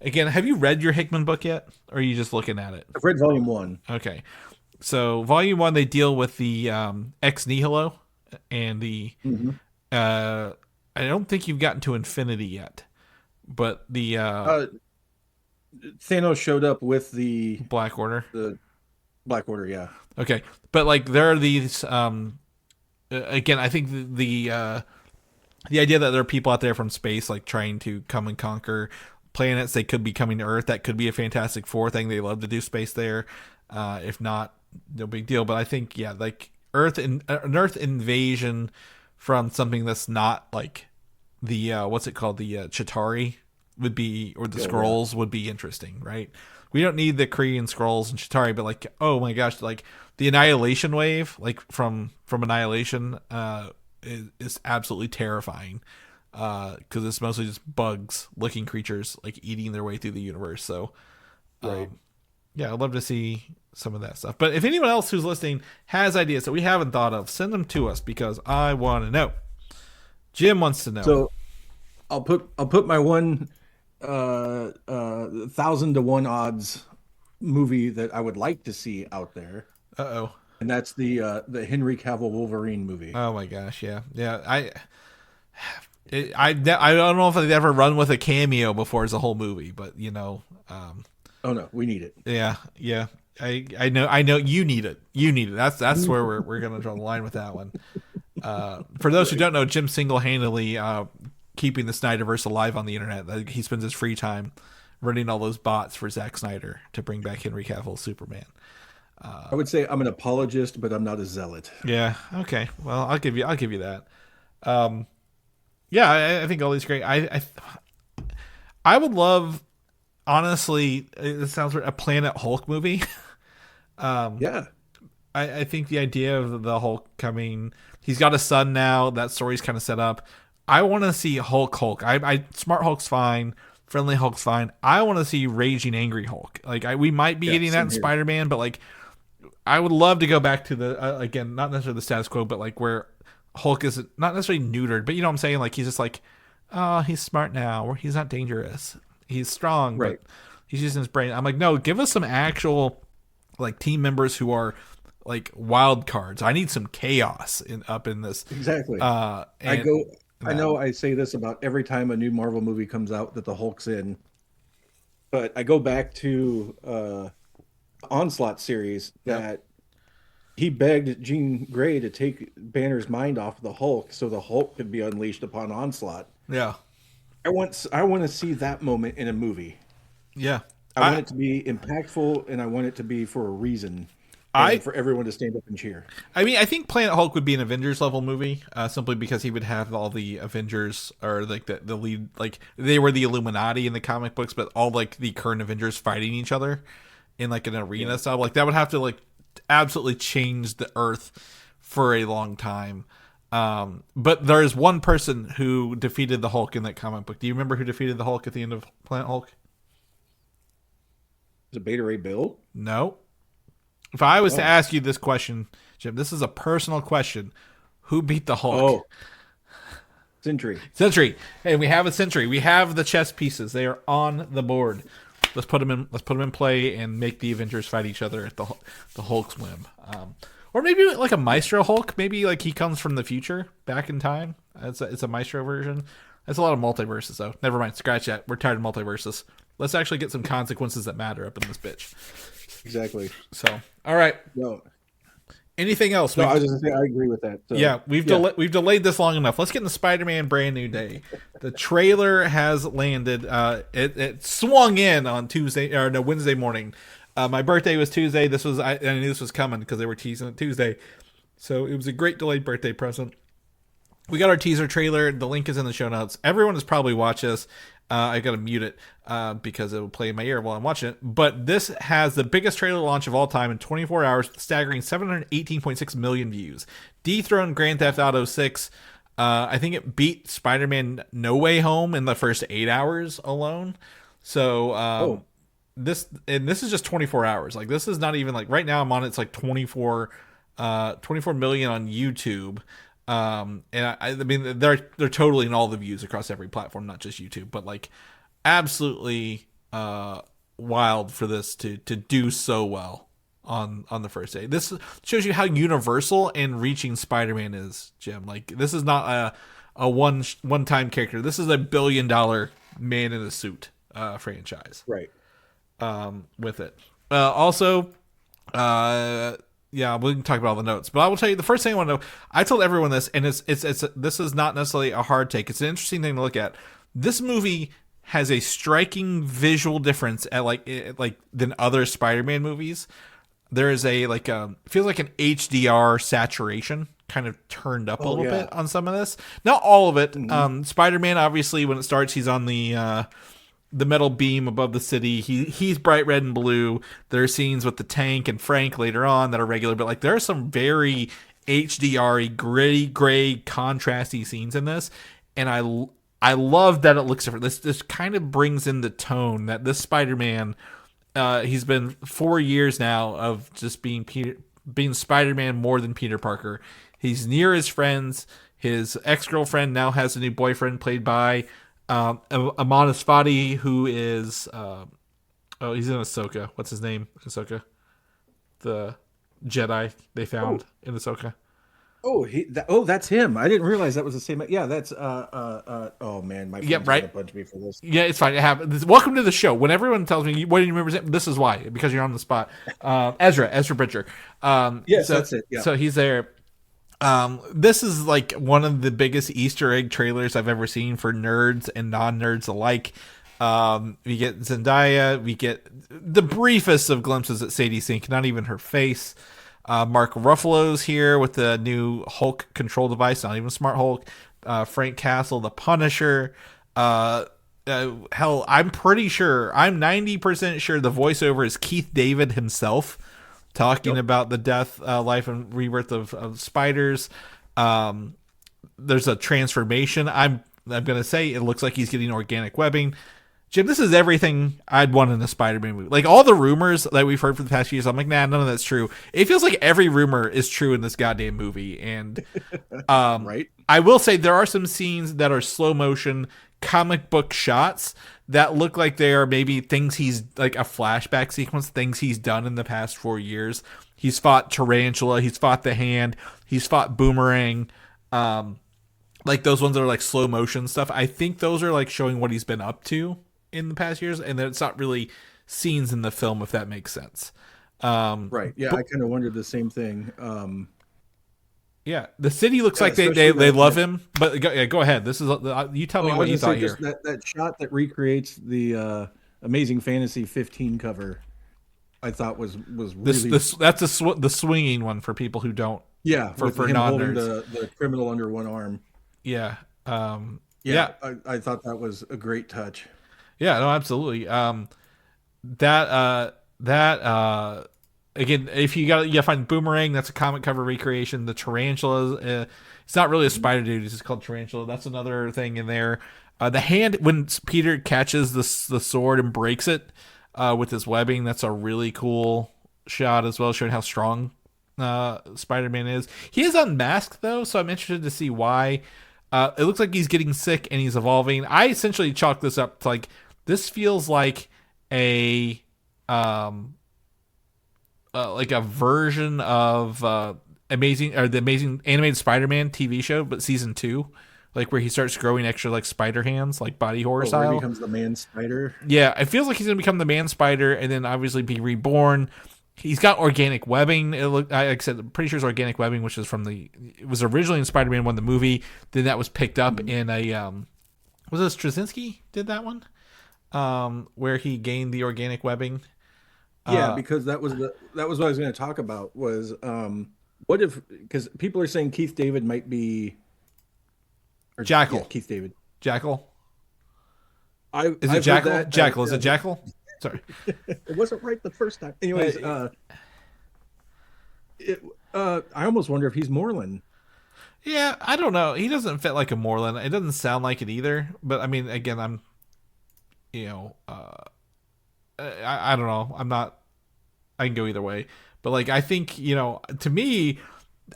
again, have you read your Hickman book yet, or are you just looking at it? I've read volume 1. Okay, so volume 1 they deal with the ex nihilo and the I don't think you've gotten to Infinity yet, but the Thanos showed up with the Black Order. The Black Order, yeah. Okay, but like there are these again, I think the idea that there are people out there from space like trying to come and conquer planets. They could be coming to Earth. That could be a Fantastic Four thing. They love to do space there. If not, no big deal. But I think like an Earth invasion from something that's not like the what's it called, the Chitauri would be, or the Skrulls would be interesting, right? We don't need the Kree and Skrulls and Chitauri, but like, oh my gosh, like the Annihilation wave, like from Annihilation, is absolutely terrifying, because it's mostly just bugs-looking creatures like eating their way through the universe. So, yeah, I'd love to see some of that stuff. But if anyone else who's listening has ideas that we haven't thought of, send them to us, because I want to know. Jim wants to know. So I'll put my 1,000 to 1 odds movie that I would like to see out there. And that's the Henry Cavill Wolverine movie. Oh my gosh, yeah. I don't know if they've ever run with a cameo before as a whole movie, but oh no, we need it. Yeah. I know you need it. That's where we're gonna draw the line with that one. For those who don't know, Jim single-handedly keeping the Snyderverse alive on the internet. He spends his free time running all those bots for Zack Snyder to bring back Henry Cavill's Superman. I would say I'm an apologist, but I'm not a zealot. Yeah. Okay. Well, I'll give you that. Yeah, I think all these great. I would love, honestly, it sounds like a Planet Hulk movie. Yeah. I think the idea of the Hulk coming, he's got a son now. That story's kind of set up. I want to see Hulk. Smart Hulk's fine. Friendly Hulk's fine. I want to see Raging Angry Hulk. Like we might be getting that in Spider-Man, but like I would love to go back to the again, not necessarily the status quo, but like where Hulk is not necessarily neutered, but you know what I'm saying? Like he's just like, oh, he's smart now, or he's not dangerous. He's strong, right? But he's using his brain. I'm like, no, give us some actual like team members who are like wild cards. I need some chaos up in this. Exactly. I know I say this about every time a new Marvel movie comes out that the Hulk's in, but I go back to Onslaught series that he begged Jean Grey to take Banner's mind off the Hulk so the Hulk could be unleashed upon Onslaught. Yeah. I want to see that moment in a movie. Yeah. I want it to be impactful, and I want it to be for a reason. For everyone to stand up and cheer. I mean, I think Planet Hulk would be an Avengers level movie, simply because he would have all the Avengers, or like the lead, like they were the Illuminati in the comic books, but all like the current Avengers fighting each other in like an arena style. Like that would have to like absolutely change the Earth for a long time. But there is one person who defeated the Hulk in that comic book. Do you remember who defeated the Hulk at the end of Planet Hulk? Is it Beta Ray Bill? No. If I was to ask you this question, Jim, this is a personal question. Who beat the Hulk? Oh, Sentry. Hey, we have a Sentry. We have the chess pieces. They are on the board. Let's put them in. Let's put them in play and make the Avengers fight each other at the Hulk's whim. Or maybe like a Maestro Hulk. Maybe like he comes from the future, back in time. It's a Maestro version. That's a lot of multiverses, though. Never mind. Scratch that. We're tired of multiverses. Let's actually get some consequences that matter up in this bitch. Exactly. So, all right. No. Anything else? No, I was just gonna say I agree with that. So, yeah, we've delayed this long enough. Let's get into Spider-Man Brand New Day. The trailer has landed. It swung in on Wednesday morning. My birthday was Tuesday. I knew this was coming because they were teasing it Tuesday. So it was a great delayed birthday present. We got our teaser trailer. The link is in the show notes. Everyone has probably watched this. I got to mute it because it will play in my ear while I'm watching it. But this has the biggest trailer launch of all time in 24 hours, staggering 718.6 million views. Dethroned Grand Theft Auto 6. I think it beat Spider-Man No Way Home in the first 8 hours alone. So this is just 24 hours. Like this is not even like right now I'm on it's like 24 million on YouTube. And I mean they're totaling all the views across every platform, not just YouTube, but like absolutely wild for this to do so well on the first day. This shows you how universal and reaching Spider-Man is, Jim. Like this is not a one-time character. This is $1 billion man in a suit franchise. Right. With it. Yeah, we can talk about all the notes, but I will tell you the first thing I want to know. I told everyone this, and it's this is not necessarily a hard take. It's an interesting thing to look at. This movie has a striking visual difference at like than other Spider-Man movies. there is a feels like an HDR saturation kind of turned up a little bit on some of this. Not all of it. Spider-Man, obviously, when it starts, he's on the metal beam above the city. He's bright red and blue. There are scenes with the tank and Frank later on that are regular, but like there are some very HDR-y, gritty, gray, contrasty scenes in this, and I love that it looks different. This kind of brings in the tone that this Spider-Man, he's been 4 years now of just being Spider-Man more than Peter Parker. He's near his friends. His ex-girlfriend now has a new boyfriend played by Amonis Fati, who is he's in Ahsoka. What's his name? Ahsoka, the Jedi they found in Ahsoka. That's him. I didn't realize that was the same. Yeah, that's oh man, my friend's gonna punch me for this. Yeah, it's fine. It happens. Welcome to the show. When everyone tells me what do you remember, this is why, because you're on the spot. Ezra Bridger. Yes, that's it. Yeah. So he's there. This is like one of the biggest Easter egg trailers I've ever seen for nerds and non-nerds alike. We get Zendaya, we get the briefest of glimpses at Sadie Sink, not even her face. Mark Ruffalo's here with the new Hulk control device, not even Smart Hulk. Frank Castle, the Punisher. Hell, I'm pretty sure, I'm 90% sure the voiceover is Keith David himself, talking about the death, life, and rebirth of spiders. There's a transformation. I'm gonna say it looks like he's getting organic webbing. Jim, this is everything I'd want in a Spider-Man movie. Like all the rumors that we've heard for the past few years, I'm like, nah, none of that's true. It feels like every rumor is true in this goddamn movie. And right. I will say there are some scenes that are slow motion comic book shots that look like they are maybe things he's like a flashback sequence, things he's done in the past 4 years. He's fought Tarantula, he's fought the Hand, he's fought Boomerang. Like those ones that are like slow motion stuff. I think those are like showing what he's been up to in the past years, and it's not really scenes in the film, if that makes sense. Right. Yeah, I kind of wondered the same thing. Yeah, the city looks like they love him, but go ahead. This is you tell me what you thought here. That shot that recreates the Amazing Fantasy 15 cover, I thought was really that's the swinging one for people who don't. Yeah, for him non-nerds. holding the criminal under one arm. Yeah. I thought that was a great touch. Yeah, no, absolutely. Again, if you got find Boomerang, that's a comic cover recreation. The Tarantula, it's not really a spider dude; it's just called Tarantula. That's another thing in there. The Hand, when Peter catches the sword and breaks it with his webbing, that's a really cool shot as well, showing how strong Spider-Man is. He is unmasked though, so I'm interested to see why. It looks like he's getting sick and he's evolving. I essentially chalk this up to like this feels like a version of the Amazing Animated Spider-Man TV show, but season 2, like where he starts growing extra like spider hands, like body horror style. Where he becomes the man spider. Yeah, it feels like he's gonna become the man spider and then obviously be reborn. He's got organic webbing. Like I said, I'm pretty sure it's organic webbing, which is it was originally in Spider-Man 1, the movie. Then that was picked up in a, was it Straczynski did that one? Where he gained the organic webbing. Yeah, because that was what I was going to talk about was, what if, because people are saying Keith David might be. Jackal. Yeah, Keith David. Jackal? Is it Jackal? Jackal. Is it Jackal? Sorry. It wasn't right the first time. Anyways, I almost wonder if he's Moreland. Yeah, I don't know. He doesn't fit like a Moreland. It doesn't sound like it either. But I mean, again, I don't know. I can go either way. But like, I think, to me,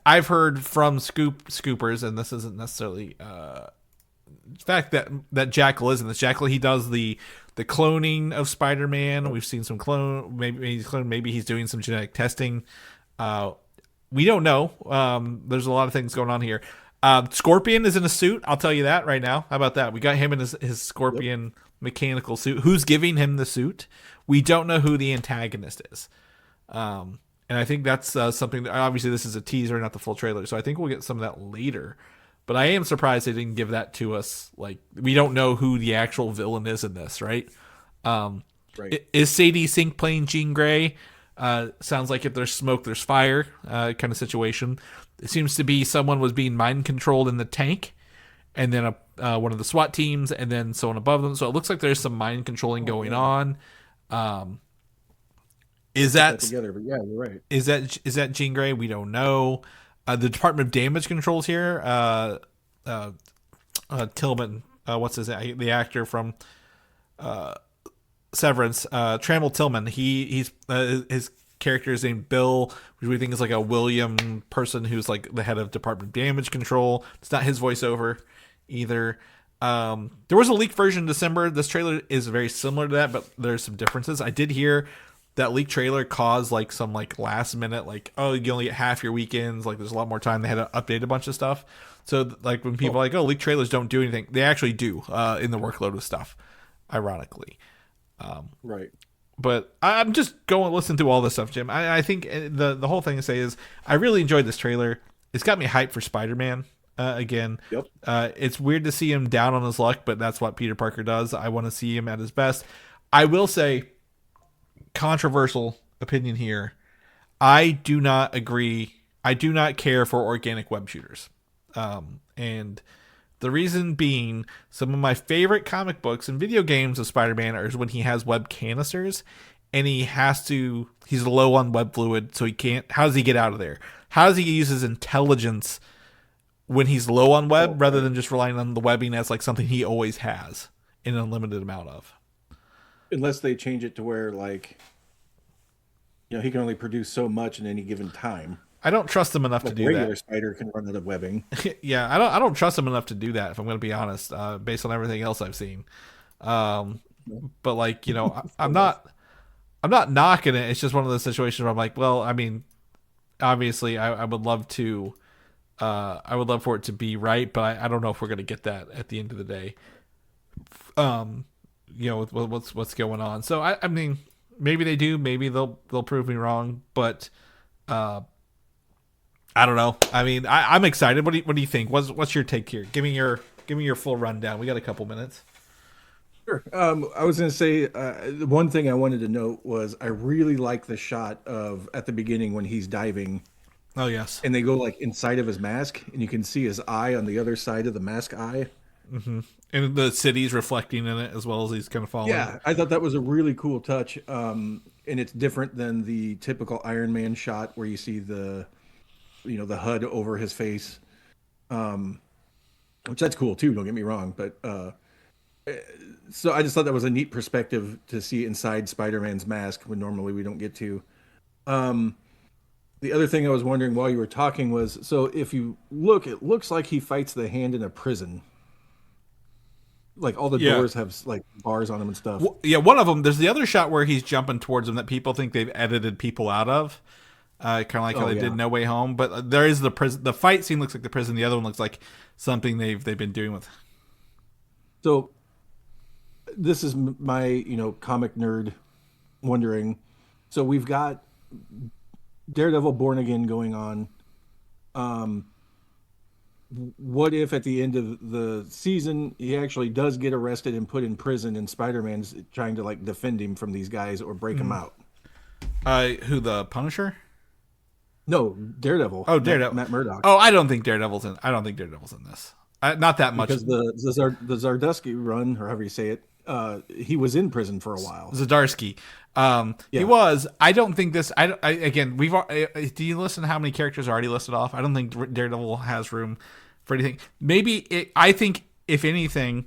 I've heard from scoopers, and this isn't necessarily the fact that Jackal is in this. Jackal, he does the cloning of Spider-Man. We've seen some clone. Maybe he's doing some genetic testing. We don't know. There's a lot of things going on here. Scorpion is in a suit. I'll tell you that right now. How about that? We got him in his Scorpion mechanical suit. Who's giving him the suit? We don't know who the antagonist is. And I think that's something that, obviously this is a teaser, not the full trailer. So I think we'll get some of that later. But I am surprised they didn't give that to us. Like, we don't know who the actual villain is in this, right? Right. Is Sadie Sink playing Jean Grey? Sounds like if there's smoke, there's fire kind of situation. It seems to be someone was being mind controlled in the tank, and then one of the SWAT teams, and then someone above them. So it looks like there's some mind controlling going on. Is that together? But yeah, you're right. Is that Jean Grey? We don't know. The Department of Damage Control's here. Tillman, what's the actor from Severance? Trammell Tillman. He's his character is named Bill, which we think is like a William person who's like the head of Department of Damage Control. It's not his voiceover either. There was a leaked version in December. This trailer is very similar to that, but there's some differences. I did hear that leaked trailer caused like some like last minute, like, oh, you only get half your weekends. Like there's a lot more time. They had to update a bunch of stuff. So like when people are like, oh, leaked trailers don't do anything, they actually do in the workload of stuff, ironically. Right. But I'm just going to listen to all this stuff, Jim. I think the whole thing to say is I really enjoyed this trailer. It's got me hyped for Spider-Man again. Yep. It's weird to see him down on his luck, but that's what Peter Parker does. I want to see him at his best. I will say, controversial opinion here, I do not agree. I do not care for organic web shooters. And the reason being, some of my favorite comic books and video games of Spider-Man are when he has web canisters and he's low on web fluid, so he can't. How does he get out of there? How does he use his intelligence when he's low on web rather than just relying on the webbing as like something he always has in an unlimited amount of? Unless they change it to where, like, you know, he can only produce so much in any given time. I don't trust him enough to do that. Regular spider can run out of webbing. Yeah, I don't trust him enough to do that, if I'm going to be honest, based on everything else I've seen. But like, you know, I'm not knocking it. It's just one of those situations where I'm like, well, I mean, obviously I would love to, I would love for it to be right, but I don't know if we're going to get that at the end of the day. You know, with what's going on. So I mean, maybe they do, maybe they'll prove me wrong, but I don't know. I mean, I'm excited. What do you think? What's your take here? Give me your full rundown. We got a couple minutes. Sure. I was going to say the one thing I wanted to note was I really like the shot of at the beginning when he's diving. Oh yes. And they go like inside of his mask, and you can see his eye on the other side of the mask eye. Mm-hmm. And the city's reflecting in it as well as he's kind of falling. Yeah, I thought that was a really cool touch. And it's different than the typical Iron Man shot where you see the HUD over his face, which that's cool too. Don't get me wrong, but so I just thought that was a neat perspective to see inside Spider-Man's mask when normally we don't get to. The other thing I was wondering while you were talking was, so if you look, it looks like he fights the Hand in a prison. Like all the doors have like bars on them and stuff. Well, yeah, one of them. There's the other shot where he's jumping towards them that people think they've edited people out of. Kind of like how they did No Way Home, but there is the prison. The fight scene looks like the prison. The other one looks like something they've been doing with. So, this is my comic nerd wondering. So we've got Daredevil Born Again going on. What if at the end of the season he actually does get arrested and put in prison, and Spider-Man's trying to like defend him from these guys or break him out? Who, the Punisher? No, Daredevil. Oh, Daredevil. Matt Murdock. Oh, I don't think Daredevil's in this. Not that much. Because the Zardusky run, or however you say it, he was in prison for a while. Zdarsky. He was. I don't think this. Again, do you listen to how many characters are already listed off? I don't think Daredevil has room for anything. I think if anything,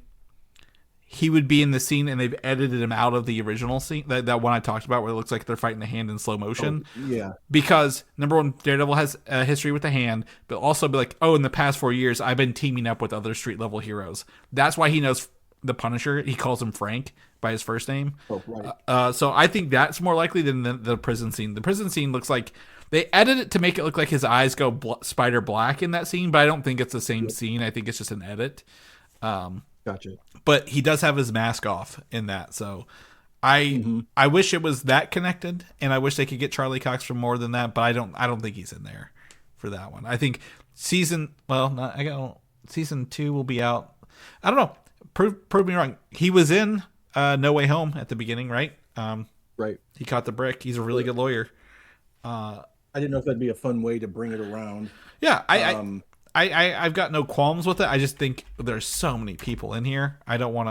he would be in the scene, and they've edited him out of the original scene, that one I talked about, where it looks like they're fighting the Hand in slow motion. Oh, yeah. Because number one, Daredevil has a history with the Hand, but also be like, oh, in the past 4 years, I've been teaming up with other street level heroes. That's why he knows the Punisher. He calls him Frank by his first name. Oh, right. So I think that's more likely than the prison scene. The prison scene looks like they edited it to make it look like his eyes go spider black in that scene, but I don't think it's the same scene. I think it's just an edit. Gotcha. But he does have his mask off in that, so I wish it was that connected, and I wish they could get Charlie Cox for more than that. But I don't think he's in there for that one. I think season 2 will be out. I don't know. Prove me wrong. He was in No Way Home at the beginning, right? Right. He caught the brick. He's a really good lawyer. I didn't know if that'd be a fun way to bring it around. Yeah, Um, I've got no qualms with it. I just think there's so many people in here. I don't want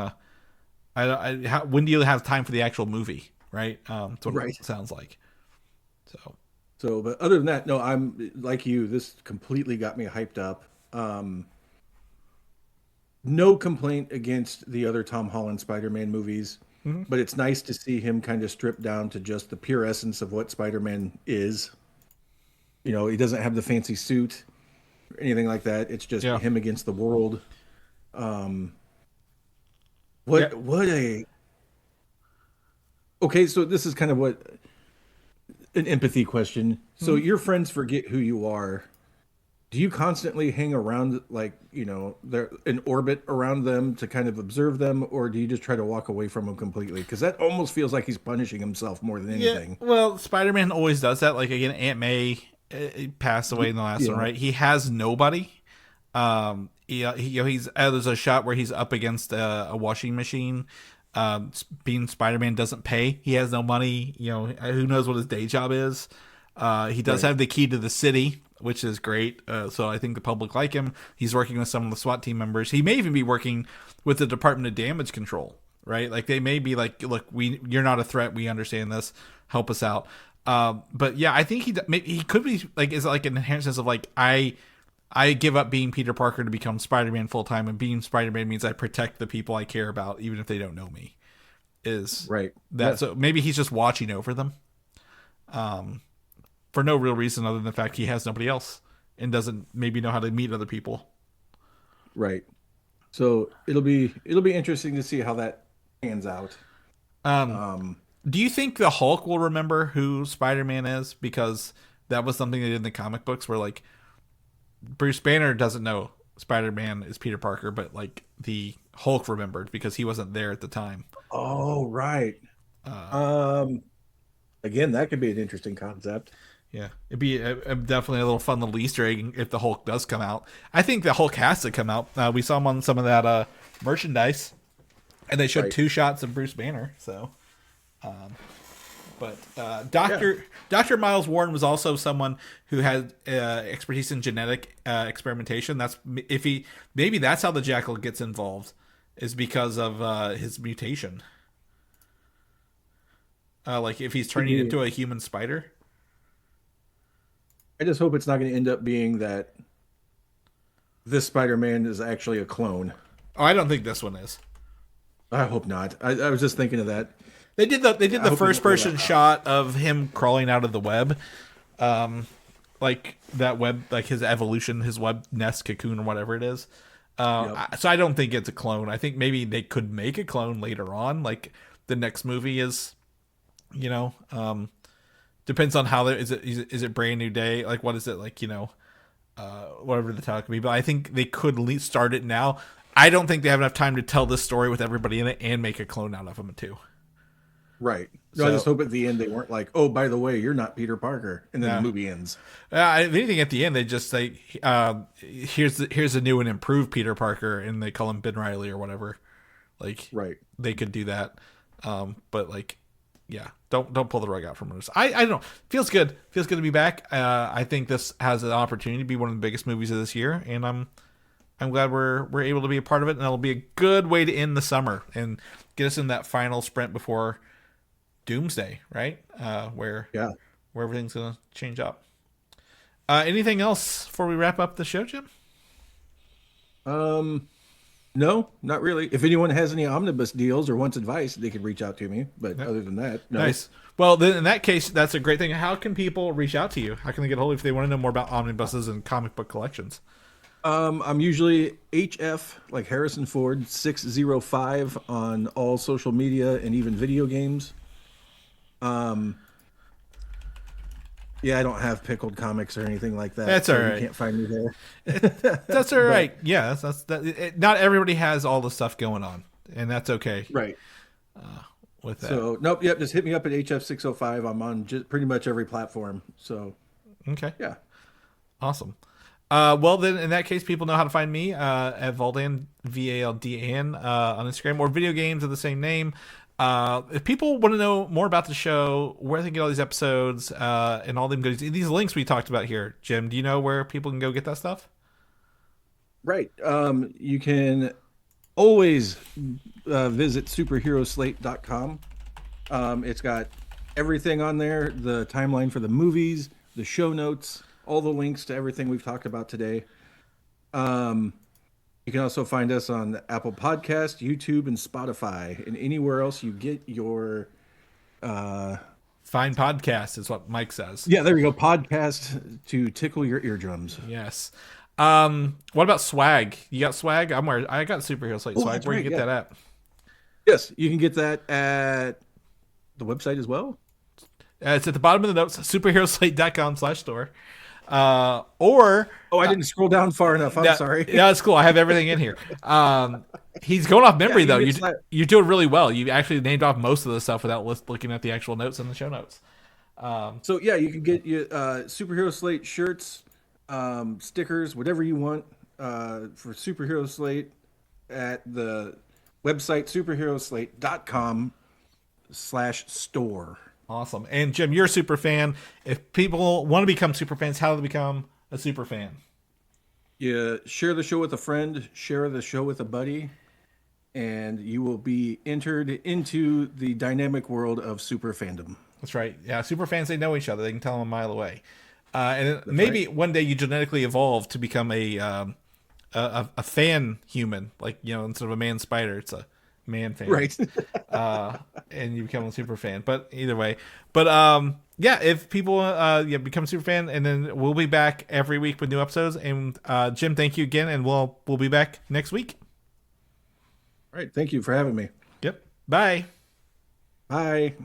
to. When do you have time for the actual movie? Right. That's what right. it sounds like. So So, but other than that, no, I'm like you. This completely got me hyped up. No complaint against the other Tom Holland Spider-Man movies, but it's nice to see him kind of stripped down to just the pure essence of what Spider-Man is. You know, he doesn't have the fancy suit or anything like that. It's just yeah, him against the world. Um, yeah. what a okay. So this is kind of what an empathy question. So your friends forget who you are. Do you constantly hang around, like, you know, they're in orbit around them to kind of observe them, or do you just try to walk away from them completely? Because that almost feels like he's punishing himself more than Yeah, anything. well, Spider-Man always does that. Like again, Aunt May passed away in the last one, Yeah, right? He has nobody. He's there's a shot where he's up against a washing machine. Being Spider-Man doesn't pay. He has no money. You know, who knows what his day job is. He does right, have the key to the city, which is great. So I think the public like him. He's working with some of the SWAT team members. He may even be working with the Department of Damage Control, right? Like they may be like, look, you're not a threat. We understand this. Help us out. But yeah, I think he could be like, is like an inherent sense of like, I give up being Peter Parker to become Spider-Man full time, and being Spider-Man means I protect the people I care about, even if they don't know me. Is right. that Yeah, so? Maybe he's just watching over them, for no real reason other than the fact he has nobody else and doesn't maybe know how to meet other people. right. So it'll be interesting to see how that pans out. Um, Um, do you think the Hulk will remember who Spider-Man is? Because that was something they did in the comic books, where like Bruce Banner doesn't know Spider-Man is Peter Parker, but like the Hulk remembered because he wasn't there at the time. oh, right. Uh, Um, Again, that could be an interesting concept. yeah, it'd be definitely a little fun little Easter egg if the Hulk does come out. I think the Hulk has to come out. We saw him on some of that merchandise, and they showed Right. two shots of Bruce Banner. So, but Yeah. Doctor Miles Warren was also someone who had expertise in genetic experimentation. That's if he maybe that's how the Jackal gets involved, is because of his mutation. Like if he's Could turning be. into a human spider. I just hope it's not going to end up being that this Spider-Man is actually a clone. Oh, I don't think this one is. I hope not. I was just thinking of that. They did I the hope they first don't go person that route. shot of him crawling out of the web, like that web, like his evolution, his web nest cocoon or whatever it is. Yep. So I don't think it's a clone. I think maybe they could make a clone later on, like the next movie is, you know, depends on how is it Brand New Day, like what is it like, you know, whatever the title could be. But I think they could at least start it now. I don't think they have enough time to tell this story with everybody in it and make a clone out of him too. Right. No, I So just hope at the end they weren't like, "Oh, by the way, you're not Peter Parker," and then yeah. the movie ends. If anything, at the end they just say, "Here's a new and improved Peter Parker," and they call him Ben Riley or whatever. Like Right. they could do that, but like, yeah, don't pull the rug out from us. I don't know. Feels good. Feels good to be back. I think this has an opportunity to be one of the biggest movies of this year, and I'm glad we're able to be a part of it, and it'll be a good way to end the summer and get us in that final sprint before Doomsday, right? Yeah. Where everything's gonna change up. Anything else before we wrap up the show, Jim? No, not really. If anyone has any omnibus deals or wants advice, they could reach out to me. But other than that, no. Nice. Well, then in that case, that's a great thing. How can people reach out to you? How can they get a hold of you if they want to know more about omnibuses and comic book collections? I'm usually HF, like Harrison Ford 605 on all social media and even video games. Yeah, I don't have pickled comics or anything like that. That's so all right. You can't find me there. That's all right. Yeah, that's that. Not everybody has all the stuff going on, and that's okay Right. with that. So, nope, yep, just hit me up at HF605. I'm on just pretty much every platform. So, Okay. yeah. Awesome. Well, then in that case, people know how to find me at Valdan, Valdan, on Instagram, or video games of the same name. If people want to know more about the show, where they can get all these episodes, and all them goodies, these links we talked about here, Jim, do you know where people can go get that stuff? Right. You can always visit superheroslate.com. It's got everything on there, the timeline for the movies, the show notes, all the links to everything we've talked about today. You can also find us on Apple Podcast, YouTube, and Spotify, and anywhere else you get your Fine podcast is what Mike says. Yeah, there you go. Podcast to tickle your eardrums. Yes. What about swag? You got swag? I got Superhero Slate swag. Where you get that at? Yes, you can get that at the website as well. It's at the bottom of the notes, superheroslate.com/store. Or I didn't scroll down far enough. I'm sorry. Yeah, that's cool. I have everything in here. He's going off memory though. You're doing really well. You actually named off most of the stuff without looking at the actual notes in the show notes. So yeah, you can get your Superhero Slate shirts, stickers, whatever you want for Superhero Slate at the website superheroslate.com/store. Awesome. And Jim, you're a super fan. If people want to become super fans, how do they become a super fan? You share the show with a friend, share the show with a buddy, and you will be entered into the dynamic world of super fandom. That's right. Yeah, super fans, they know each other. They can tell them a mile away. And maybe one day you genetically evolve to become a fan human, like, instead of a man spider, it's a man fan, right? And you become a super fan. But either way, if people become a super fan, and then we'll be back every week with new episodes. And Jim, thank you again, and we'll be back next week. All right, thank you for having me. Yep. Bye. Bye.